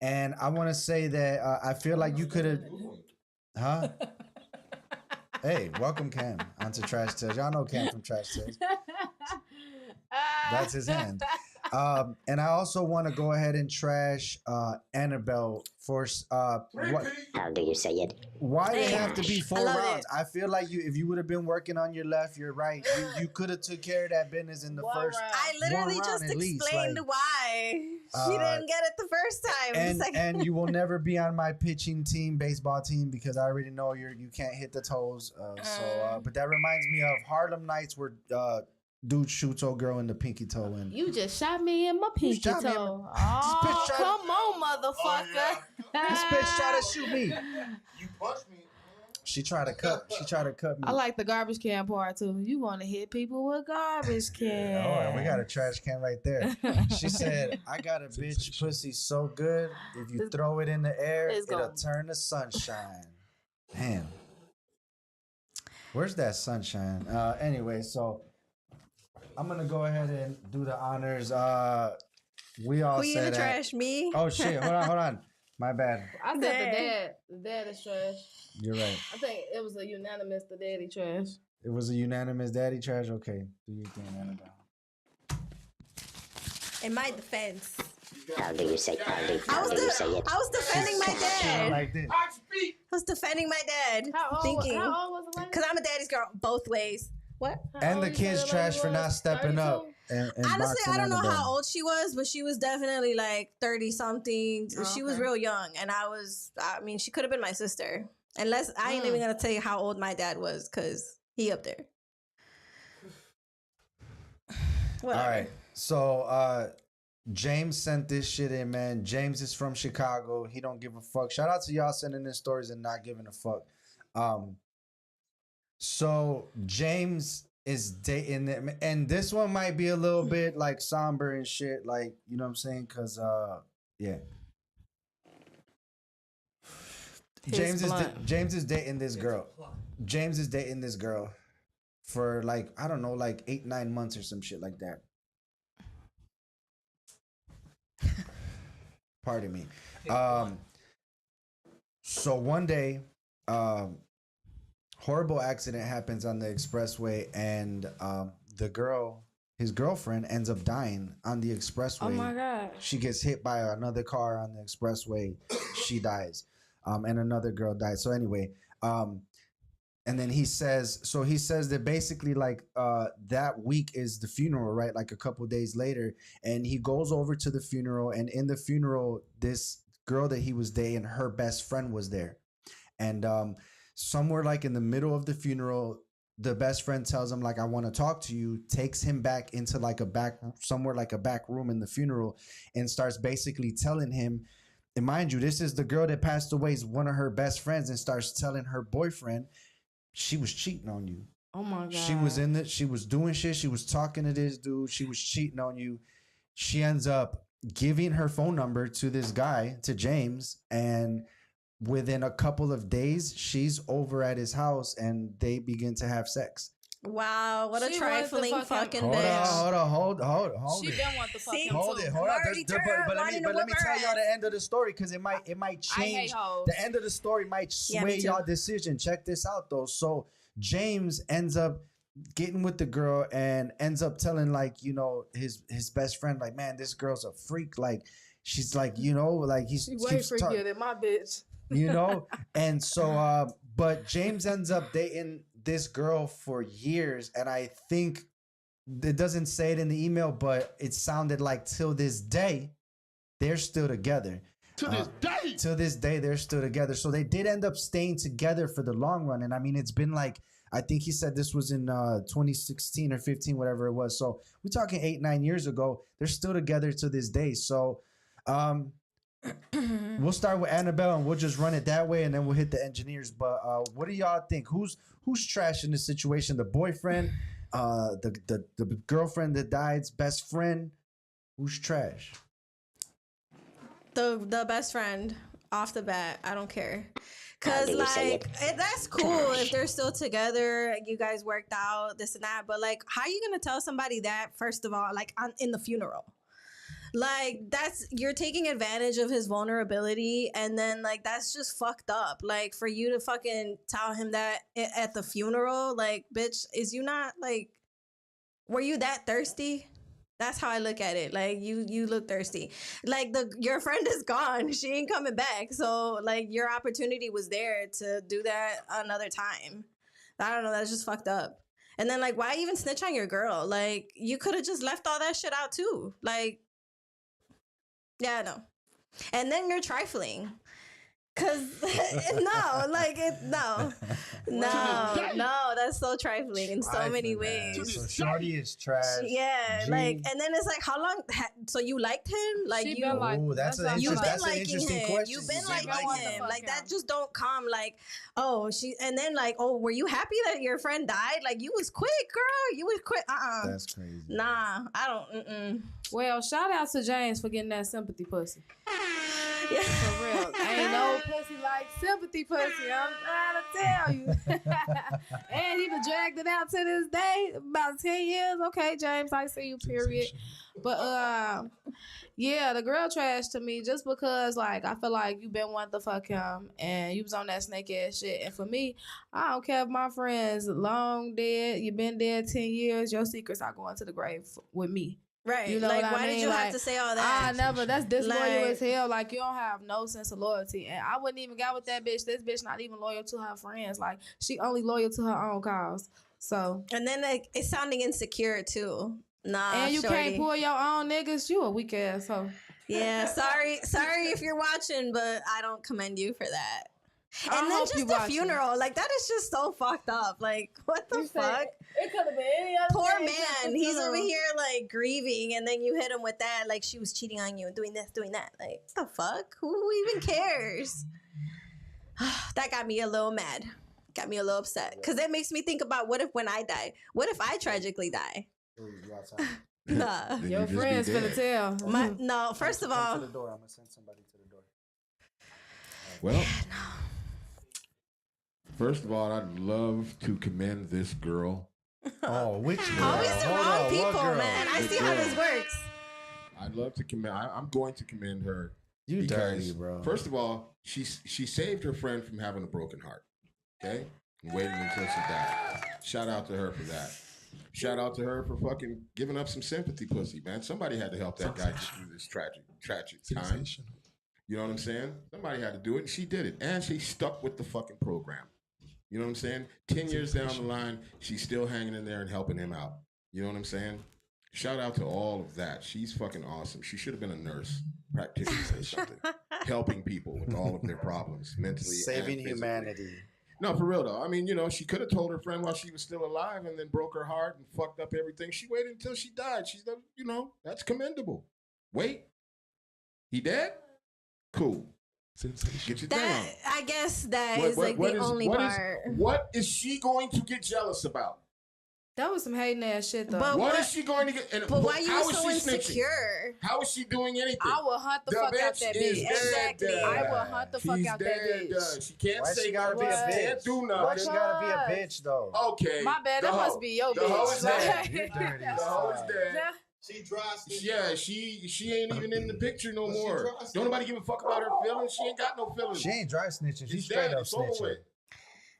And I want to say that I feel like you could have, huh? Hey, welcome Cam onto Trash Tales. Y'all know Cam from Trash Tales. That's his hand. And I also want to go ahead and trash Annabelle for How do you say it? why did it have to be I 4 love rounds? it. I feel like if you would have been working on your left, you're right. You could have took care of that business in the first. I literally one just round at least, explained like, why she didn't get it the first time. The And second- you will never be on my pitching team, baseball team, because I already know you can't hit the toes. But that reminds me of Harlem Nights where dude shoots old girl in the pinky toe. And You just shot me in my pinky shot me in toe. This bitch Oh, tried- come on, motherfucker. this bitch tried to shoot me. You punched me. She tried to cut me. I like the garbage can part too. You want to hit people with garbage can. Oh, and we got a trash can right there. She said, I got a bitch pussy so good, if you throw it in the air, It's it'll gonna- turn to sunshine. Damn. Where's that sunshine? Anyway, so I'm going to go ahead and do the honors. We all Who you said gonna trash me? Oh, shit. Hold on. My bad. I said Dang. the dad. The dad is trash. You're right. I think it was a unanimous the daddy trash. It was a unanimous daddy trash. Okay. Do your thing, Annabelle. In my defense, How do you say it? I How was, do you say it? I was defending my She don't dad. like this. I was defending my dad. How old was the lady? Because I'm a daddy's girl both ways. What? And the kids trash for not stepping up. And Honestly, boxing I don't know Annabelle. how old she was, but she was definitely like 30 something. She was okay. real young. And I mean, she could have been my sister. Unless I ain't even going to tell you how old my dad was because he up there. Whatever. All right. So James sent this shit in, man. James is from Chicago. He don't give a fuck. Shout out to y'all sending in stories and not giving a fuck. So James is dating them, and this one might be a little bit like somber and shit, like, you know what I'm saying? Cause yeah. James is dating this girl. James is dating this girl for like, I don't know, like 8-9 months or some shit like that. Pardon me. So one day, horrible accident happens on the expressway, and his girlfriend ends up dying on the expressway. Oh my God. She gets hit by another car on the expressway. She dies. And another girl dies. So anyway, and then he says that basically like that week is the funeral, right? Like a couple days later, and he goes over to the funeral, and in the funeral, this girl that he was dating, her best friend was there. And somewhere like in the middle of the funeral, the best friend tells him like, I want to talk to you, takes him back into like a back room in the funeral, and starts basically telling him, and mind you, this is the girl that passed away, is one of her best friends, and starts telling her boyfriend she was cheating on you. Oh my God. She was doing shit. She was talking to this dude. She was cheating on you. She ends up giving her phone number to this guy, to James, and within a couple of days, she's over at his house and they begin to have sex. Wow, what a She was the trifling fucking Hold bitch. hold She it. didn't want the fuck See? him Hold too. it, hold on. Already But let me wanting to tell whip y'all her the end of the story, because it might I change. hate hoes. The end of the story might Yeah, sway me too. y'all decision. Check this out though. So James ends up getting with the girl and ends up telling like, you know, his best friend, like, man, this girl's a freak. Like, she's like, you know, like he's She way freakier than my bitch. you know. And so but James ends up dating this girl for years, and I think it doesn't say it in the email, but it sounded like till this day they're still together. To this day, They're still together. So they did end up staying together for the long run. And I mean, it's been like, I think he said this was in 2016 or 15, whatever it was. So we're talking 8-9 years ago. They're still together to this day. So we'll start with Annabelle and we'll just run it that way, and then we'll hit the engineers. But what do y'all think? Who's trash in this situation? The boyfriend, the girlfriend that died's best friend? Who's trash? The best friend off the bat. I don't care. Cause do you say like that's cool if they're still together, you guys worked out, this and that. But like, how you gonna tell somebody that, first of all, like in the funeral? Like, you're taking advantage of his vulnerability, and then like that's just fucked up. Like, for you to fucking tell him that at the funeral, like, bitch, were you that thirsty? That's how I look at it. Like, you look thirsty. Like, your friend is gone. She ain't coming back. So like, your opportunity was there to do that another time. I don't know. That's just fucked up. And then like, why even snitch on your girl? Like, you could have just left all that shit out too. Like, yeah, no. And then you're trifling. Cause no, that's so trifling in so many ways. So shorty is trash. Yeah, G. like, and then it's like, how long? So you liked him? Like, that's an interesting question. You've been liking him. Like, that just don't come. Like, and then like, were you happy that your friend died? Like, you was quick, girl. You was quick. That's crazy. Nah, I don't. Well, shout out to James for getting that sympathy pussy. Yeah. For real. Ain't no pussy like sympathy pussy. I'm trying to tell you. And he done dragged it out to this day. About 10 years. Okay, James, I see you, period. But yeah, the girl trash to me just because like I feel like you been wanting to fuck him and you was on that snake ass shit. And for me, I don't care if my friends long dead, you been dead 10 years, your secrets are going to the grave with me. Right. You know like, what why I mean? did you have to say all that? That's disloyal Like, as hell. Like, you don't have no sense of loyalty. And I wouldn't even got with that bitch. This bitch not even loyal to her friends. Like, she only loyal to her own cause. So. And then like, it's sounding insecure too. Nah, and you shorty. can't pull your own niggas. You a weak ass hoe. Yeah, sorry if you're watching, but I don't commend you for that. And then just the funeral, like, that is just so fucked up. Like, what the fuck? It could have been any other Poor man. He's over here, like, grieving, and then you hit him with that, like, she was cheating on you and doing this, doing that. Like, what the fuck? Who even cares? That got me a little mad. Got me a little upset. Because that makes me think about, what if when I die? What if I tragically die? Nah. Your friends finna tell. No, first of all. To the door. I'm going to send somebody to the door. Well, first of all, I'd love to commend this girl. Oh, which girl? Always the wrong people, man. I see how this works. I'd love to commend. I'm going to commend her. You because, dirty, bro. First of all, she saved her friend from having a broken heart. Okay, and waiting until she died. Shout out to her for that. Shout out to her for fucking giving up some sympathy, pussy, man. Somebody had to help that guy get through this tragic time. You know what I'm saying? Somebody had to do it, and she did it. And she stuck with the fucking program. You know what I'm saying? 10 years down the line, she's still hanging in there and helping him out. You know what I'm saying? Shout out to all of that. She's fucking awesome. She should have been a nurse, practitioner or something. Helping people with all of their problems, mentally Saving and humanity. No, for real, though. I mean, you know, she could have told her friend while she was still alive and then broke her heart and fucked up everything. She waited until she died. She's, you know, that's commendable. Wait. He dead? Cool. Get your thing on. I guess that is the only part. What is she going to get jealous about? That was some hating ass shit, though. But what is she going to get? And but why you so insecure? How is she doing anything? I will hunt the fuck out that bitch. Exactly. I will hunt the fuck out that bitch. She can't Why say she gotta be a bitch? Can't do nothing. Why she gotta be a bitch though? Okay. My bad. That must be your bitch. The hoe is dead. You're dirty. The hoe is dead. She dry. Yeah, she ain't even in the picture no more. Don't nobody give a fuck about her feelings. She ain't got no feelings. She ain't dry snitching. She's She's straight dead. up It's over snitching. with.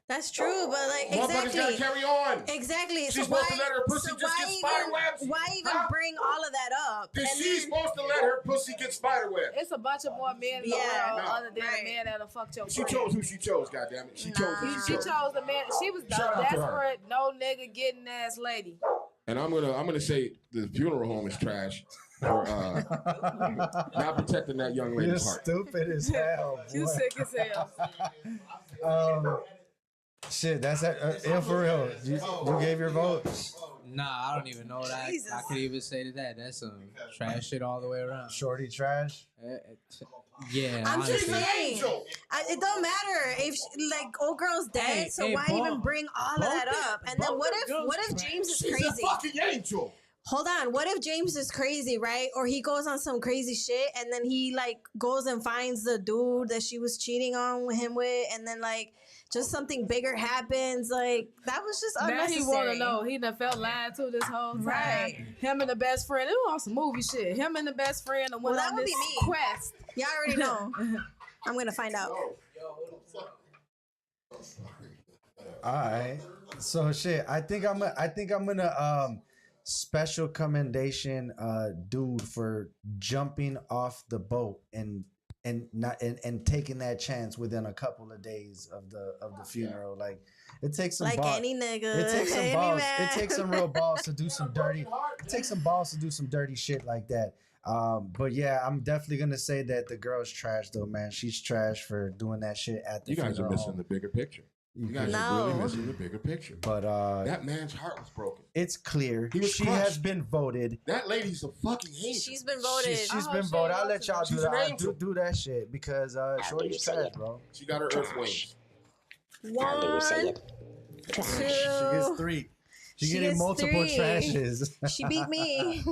That's true, but like Motherfuckers gotta carry on. Exactly. She's supposed to let her pussy just get spider webs. Why even bring all of that up? Because she's supposed to let her pussy get spider webs. It's a bunch of more men in the world other than a man that'll fuck your She friend. chose who she chose, goddammit. She chose who she chose. She chose the man. She was the desperate, no nigga getting ass lady. And I'm gonna say the funeral home is trash for not protecting that young lady's heart. You're stupid as hell. Boy. You sick as hell. Shit, that's for real. You gave your vote? Nah, I don't even know that. Jesus. I could even say to that. That's some trash shit all the way around. Shorty trash? Yeah, I'm honestly. just saying, it don't matter if old girl's dead. Hey, so hey, why even bring all of that up? And then what if James is She's crazy? a fucking angel. hold on, what if James is crazy, right? Or he goes on some crazy shit and then he like goes and finds the dude that she was cheating on him with, and then like just something bigger happens. Like that was just unnecessary. Now he want to know. He done felt lied to this whole time. Right. Him and the best friend. It was on some movie shit. Him and the best friend and went Well, that on would this be me. quest. Y'all already know. I'm gonna find out. All right. So shit. I think I'm gonna special commendation dude for jumping off the boat and taking that chance within a couple of days of the funeral. Like it takes some Like balls. any nigga. It takes some any balls. man. It takes some real balls to do some dirty. It takes some balls to do some dirty shit like that. But yeah, I'm definitely gonna say that the girl's trash though, man. She's trash for doing that shit at the funeral. You guys are missing the bigger picture. You guys are really missing the bigger picture. But that man's heart was broken. It's clear she crushed. has been voted. That lady's a fucking angel. She's been voted. She's been voted. I'll let y'all She's an angel. do that shit because Shorty's trash, bro. She got her earth wings. How do you say One, it? two. She gets 3. She getting gets multiple 3. trashes. She beat me.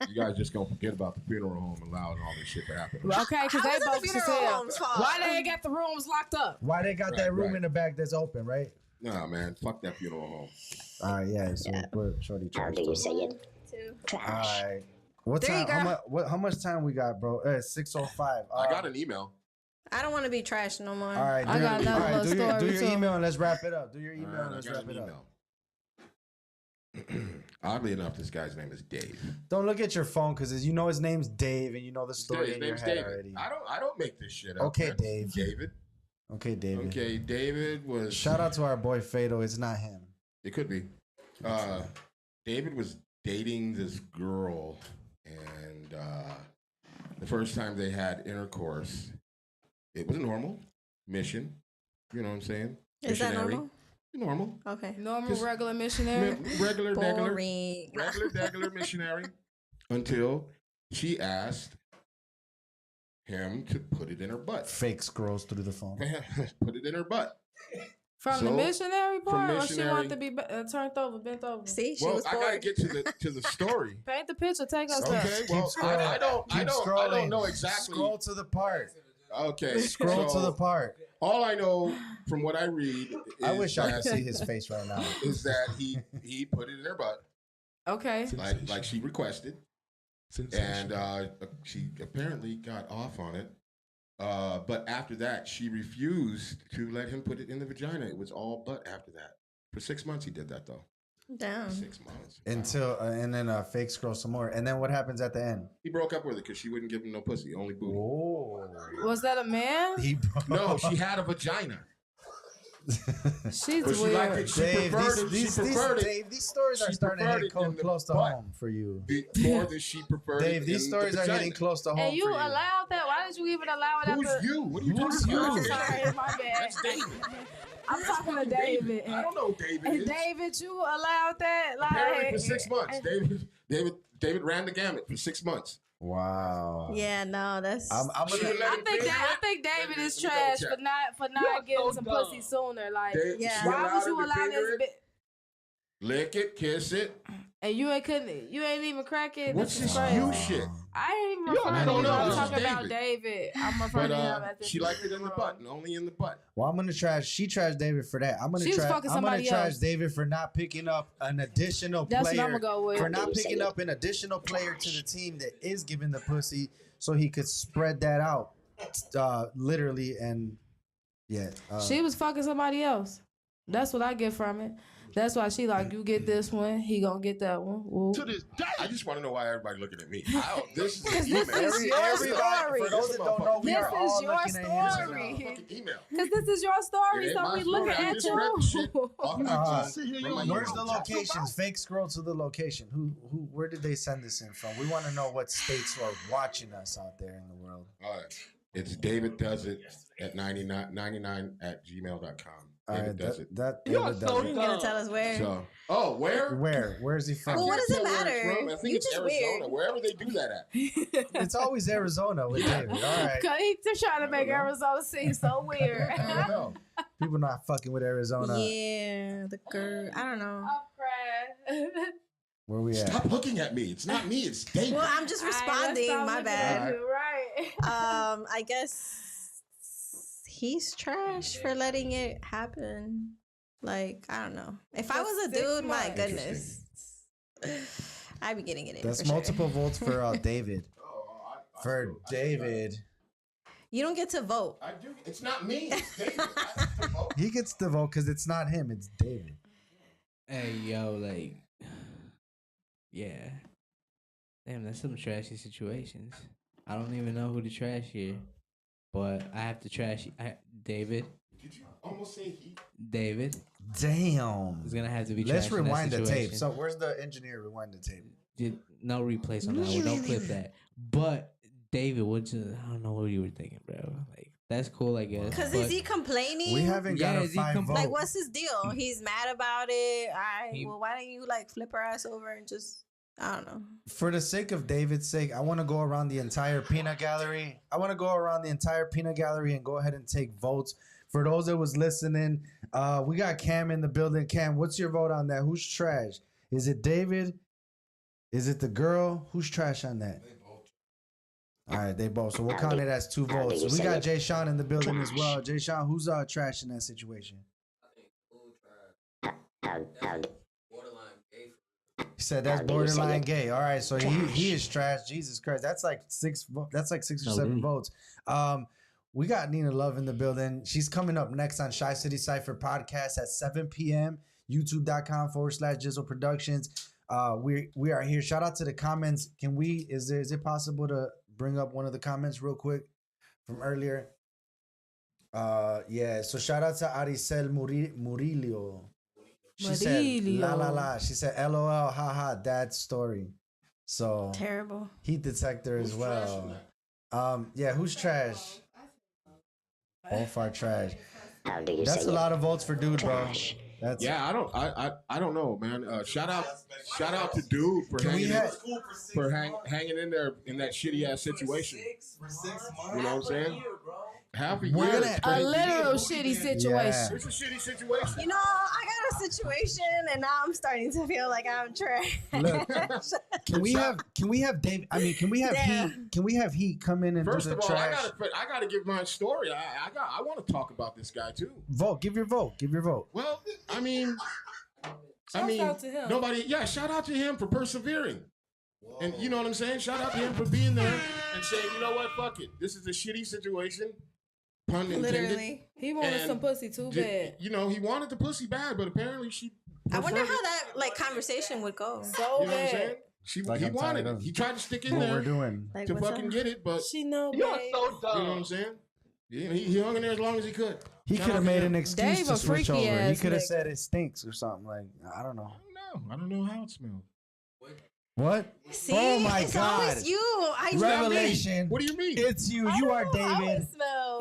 You guys just gonna forget about the funeral home allowing all this shit to happen. Okay, because How they is it the bogus as funeral hell. home's fault? Why they ain't got the rooms locked up? Why they got that room in the back that's open, right? Nah, man, fuck that funeral home. All right, yeah. So put Shorty How trash. do you say it? Two. All right. What 3, time? girl. How much time we got, bro? 6:05. I got an email. I don't want to be trash no more. All right, I got another little story do your too. email and let's wrap it up. Do your email All right, and let's I got wrap an it up. email. Oddly enough, this guy's name is Dave. Don't look at your phone because you know his name's Dave and you know the His story in your name's head David. already. I don't make this shit up. Okay, man. Dave. David. Okay, David. Okay, David was. Shout out to our boy Fado. It's not him. It could be. David was dating this girl, and the first time they had intercourse, it was a normal mission. You know what I'm saying? Is that Missionary. normal? Normal. Okay. Normal, Just- regular missionary. Regular, Boring. regular missionary. Until she asked him to put it in her butt. Fake scrolls through the phone. Put it in her butt. From the So, missionary part, or she missionary- wanted to be turned over, bent over? See, she Well, was I gotta bored. get to the story. Paint the picture. Take us Okay, there. well, scrolling. I don't Scrolling. know exactly. Scroll to the part. Okay, Scroll so to the part. all I know from what I read is I wish I could that- see his face right now. is that he put it in her butt Okay. like she requested, and she apparently got off on it. But after that, she refused to let him put it in the vagina. It was all butt after that. For 6 months, he did that though. Damn. 6 months. Until and then fake scroll some more. And then what happens at the end? He broke up with her because she wouldn't give him no pussy, only booty. Oh. Was that a man? He No, she had a vagina. She's But she weird. liked it. She Dave, preferred it. She preferred it Dave, these stories are She starting to preferred hit it in the close to butt. home for you. more than she preferred it. Dave, these in stories the are vagina. hitting close to home And you for you. allowed that? Why did you even allow it Who's after? you? What are you Who's talking about? you? Sorry, my bad. That's David. I'm talking to David. I don't know who David And is. David, you allowed that? Apparently Like for 6 months. David ran the gamut for 6 months. Wow. Yeah, no, that's. I'm She gonna. let him figure I it. think David is Let me trash double check. for not getting some pussy sooner. Like, Yeah. She why would allowed you him to allow finger this it, bit? lick it, kiss it. And you ain't even crack it. What's This is this crazy. you shit? I ain't even I referring to don't you. know. I'm This is talking about David. David. I'm referring But to him as she liked it in the butt, and only in the butt. Well, I'm gonna trash. She trashed David for that. I'm gonna She was trash. fucking I'm gonna somebody trash else. David for not picking up an additional That's what player. I'ma go with. For not picking up an additional player to the team that is giving the pussy, so he could spread that out, literally and yeah. She was fucking somebody else. That's what I get from it. That's why she like, you get this one, he gonna get that one. Ooh. To this day, I just want to know why everybody looking at me. This is Because an this email. is your story. For those that don't know, we This are all is your looking at his story. Fucking email. Because this is your story, It ain't so my we story. looking I at just read the shit you. off my phone from my Where's email. the locations? Fake scroll to the location. Who? Where did they send this in from? We want to know what states are watching us out there in the world. All right. It's David does it at 99 at gmail.com. All David right, does it. that You are David so does it. You gonna tell us where? So, where? Where's he I from? Well, what can't does it tell where it's matter? from. I think You it's just Arizona, weird. wherever they do that at. It's always Arizona with David. All right, Cause he's trying to make know. Arizona seem so weird. I don't know. people not fucking with Arizona. Yeah, the girl. I don't know. I'm crying. Where we at? Stop looking at me. It's not me. It's David. Well, I'm just responding. My bad. Right. I guess he's trash for letting it happen. Like, I don't know. If I was a dude, my goodness, I'd be getting it in. That's for sure. multiple votes for David. For David. You don't get to vote. I do. It's not me. It's David. I have to vote. He gets the vote because it's not him. It's David. Hey, yo, like, yeah. Damn, that's some trashy situations. I don't even know who to trash here, but I have to trash David. Did you almost say he? David. Damn. It's gonna have to be. Let's rewind the tape. situation. So where's the engineer? Rewind the tape. No replays on that one. Don't clip that. But David, I don't know what you were thinking, bro. Like, that's cool, I guess. Because is he complaining? We haven't got a 5 vote. Like, what's his deal? He's mad about it. All right. Well, why don't you like flip her ass over and just, I don't know. For the sake of David's sake, I want to go around the entire peanut gallery. and go ahead and take votes. For those that was listening, we got Cam in the building. Cam, what's your vote on that? Who's trash? Is it David? Is it the girl? Who's trash on that? All right, they both. So we'll count it as 2 votes. We got Jay Sean in the building as well. Jay Sean, who's trash in that situation? He said that's borderline gay. All right, so he is trash. Jesus Christ, that's like 6. That's like 6 or 7 votes. We got Nina Love in the building. She's coming up next on Shy City Cypher podcast at 7 p.m. YouTube.com/Gizzo Productions. We are here. Shout out to the comments. Is it possible to bring up one of the comments real quick from earlier? Yeah. So shout out to Aricel Murillo. She said la la la. She said LOL, haha, dad's story. So terrible. Heat detector as well. Yeah, who's trash? Both are trash. That's a lot of votes for dude, bro. Yeah, I don't know, man. Shout out to dude for hanging in there in that shitty ass situation. For 6 months. You know what I'm saying? Half a year. A literal shitty situation. Yeah. It's a shitty situation. You know, I got a situation, and now I'm starting to feel like I'm trash. Look, can we have Dave? I mean, can we have Heat? Can we have Heat come in and First do the of all, trash? I gotta give my story. I want to talk about this guy too. Vote. Give your vote. Well, I mean, Shout out to him. Shout out to him for persevering. Whoa. And you know what I'm saying? Shout out to him for being there and saying, you know what, fuck it. This is a shitty situation. Pun intended. Literally. He wanted some pussy too bad. You know, he wanted the pussy bad, but apparently she. I wonder how that conversation would go. So you know bad. what I'm saying? He wanted it. He tried to stick in there to fucking get it, but she know. You're so dumb. You know what I'm saying? Yeah, he hung in there as long as he could. He could have made an excuse Dave to a switch freaky over. He ass could have nigga. said it stinks or something. Like, I don't know. I don't know how it smelled. What? See, oh my it's God! always you. Revelation. What do you mean? It's you. You are David.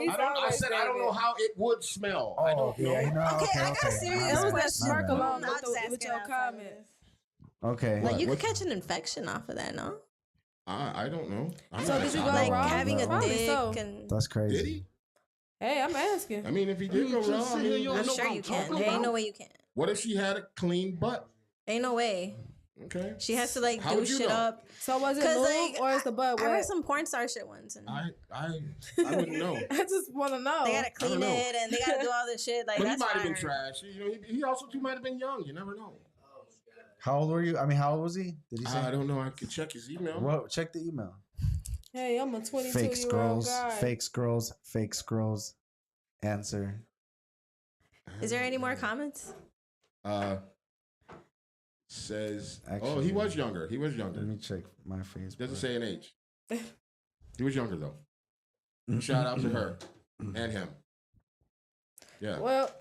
I said I don't know how it would smell. I don't know. Yeah, Okay, I got a serious It was that question. smirk along I'll just ask with it your outside of comments. this. Okay. Like you could catch an infection off of that, no? I don't know. So did you go Like raw? having a Probably dick so. and That's crazy. Did he? Hey, I'm asking. I mean, if he did go raw, I mean, I'm sure you can. There ain't no way you can. what if she had a clean butt? Ain't no way. Okay. She has to like How do would you shit know? up. So was it 'Cause, lube like, or is the butt I heard wet? some porn star shit once. And I wouldn't know. I just want to know. they gotta clean know. it and they gotta do all this shit. Like But he that's might have fine. been trash. You know, he also too might have been young. You never know. How old were you? I mean, how old was he? Did he say? I don't know. I could check his email. Well, check the email. Hey, I'm a 22-year-old Fake scrolls. guy. Fake scrolls. Fake scrolls. Answer. Is there any more comments? Says, Actually, he was younger. He was younger. Let me check my Facebook. Doesn't say an age. He was younger though. Shout out to her and him. Yeah. Well,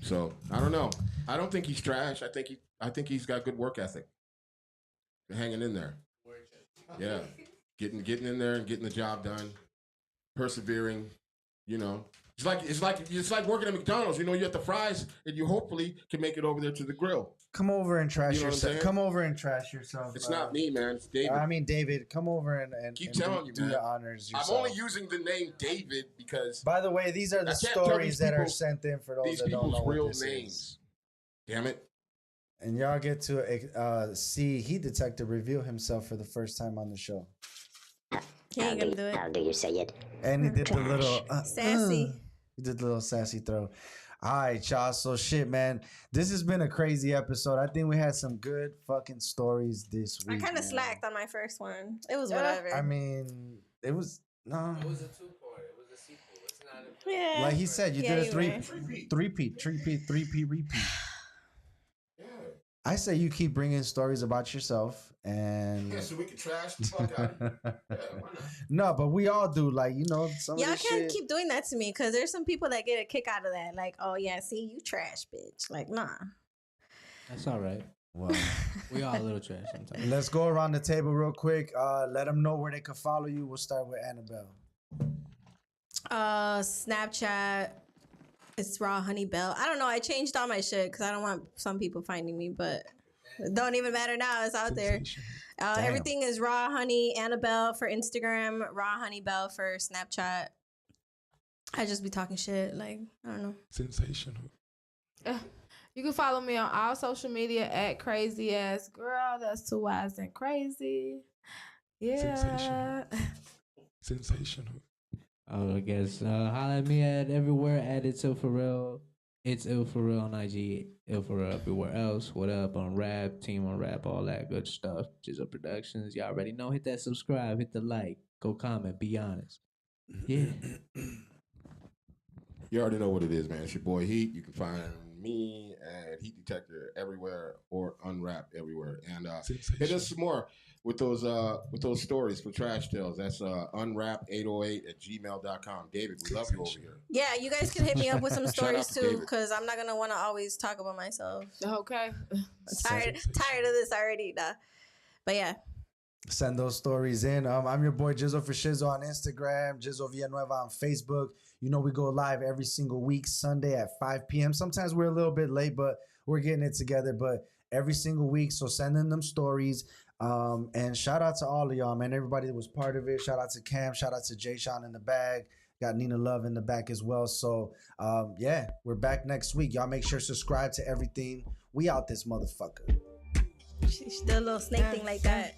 So I don't know. I don't think he's trash. I think he's got good work ethic. Hanging in there. Yeah. Getting in there and getting the job done. Persevering. You know. It's like working at McDonald's. You know, you at the fries and you hopefully can make it over there to the grill. Come over and trash You know what I'm yourself. saying? Come over and trash yourself. It's not me, man. It's David. I mean, David, come over and Keep and telling you, do man. the honors yourself. I'm only using the name David because By the way, these are the I can't tell stories these that are people- sent in for those these that don't know people's what real this names. is. Damn it. And y'all get to see Heat Detector reveal himself for the first time on the show. He ain't gonna do it. How do you say it? And he did the little Sassy. He did the little sassy throw. All right, y'all. So shit, man. This has been a crazy episode. I think we had some good fucking stories this week. I kind of slacked on my first one. It was whatever. I mean, it was no. It was a 2-part. It was a sequel. It's not a... Yeah. Like he said, you did a right. three-peat repeat. I say you keep bringing stories about yourself and Yeah, so we can trash the fuck out of you. Yeah, why not? no, but we all do. Like, you know, some Y'all of this can't shit. keep doing that to me because there's some people that get a kick out of that. Like, oh yeah, see, you trash, bitch. Like, nah. That's all right. Well, We all a little trash sometimes. let's go around the table real quick. Let them know where they can follow you. We'll start with Annabelle. Snapchat. It's Rawhoneyanabel. I don't know. I changed all my shit because I don't want some people finding me, but it don't even matter now. It's out there. Everything is Rawhoneyanabel for Instagram, Rawhoneyanabel for Snapchat. I just be talking shit. Like, I don't know. Sensational. You can follow me on all social media at crazy ass girl. That's 2 Y's and crazy. Yeah. Sensational. I guess holla at me at everywhere at It's Ill For Real. It's Ill For Real on IG. Ill For Real everywhere else. What up on Rap, Team on Rap, all that good stuff. Gizzo Productions. Y'all already know. Hit that subscribe. Hit the like. Go comment. Be honest. Yeah. You already know what it is, man. It's your boy Heat. You can find me at Heat Detector everywhere or Unwrap everywhere. And hit us some more with those stories for Trash Tales. That's unwrap808@gmail.com. David, we love you over here. Yeah, you guys can hit me up with some Shout out stories to too, David. because I'm not gonna want to always talk about myself. Okay. Tired of this already, nah. But yeah, Send those stories in. I'm your boy Gizzo for Shizzo on Instagram, Gizzo Villanueva on Facebook. You know we go live every single week, Sunday at 5 p.m. Sometimes we're a little bit late, but we're getting it together. But every single week, so send in them stories. And shout out to all of y'all, man. Everybody that was part of it. Shout out to Cam. Shout out to Jay Sean in the bag. Got Nina Love in the back as well. So, yeah, we're back next week. Y'all make sure to subscribe to everything. We out this motherfucker. she did a little snake thing like that.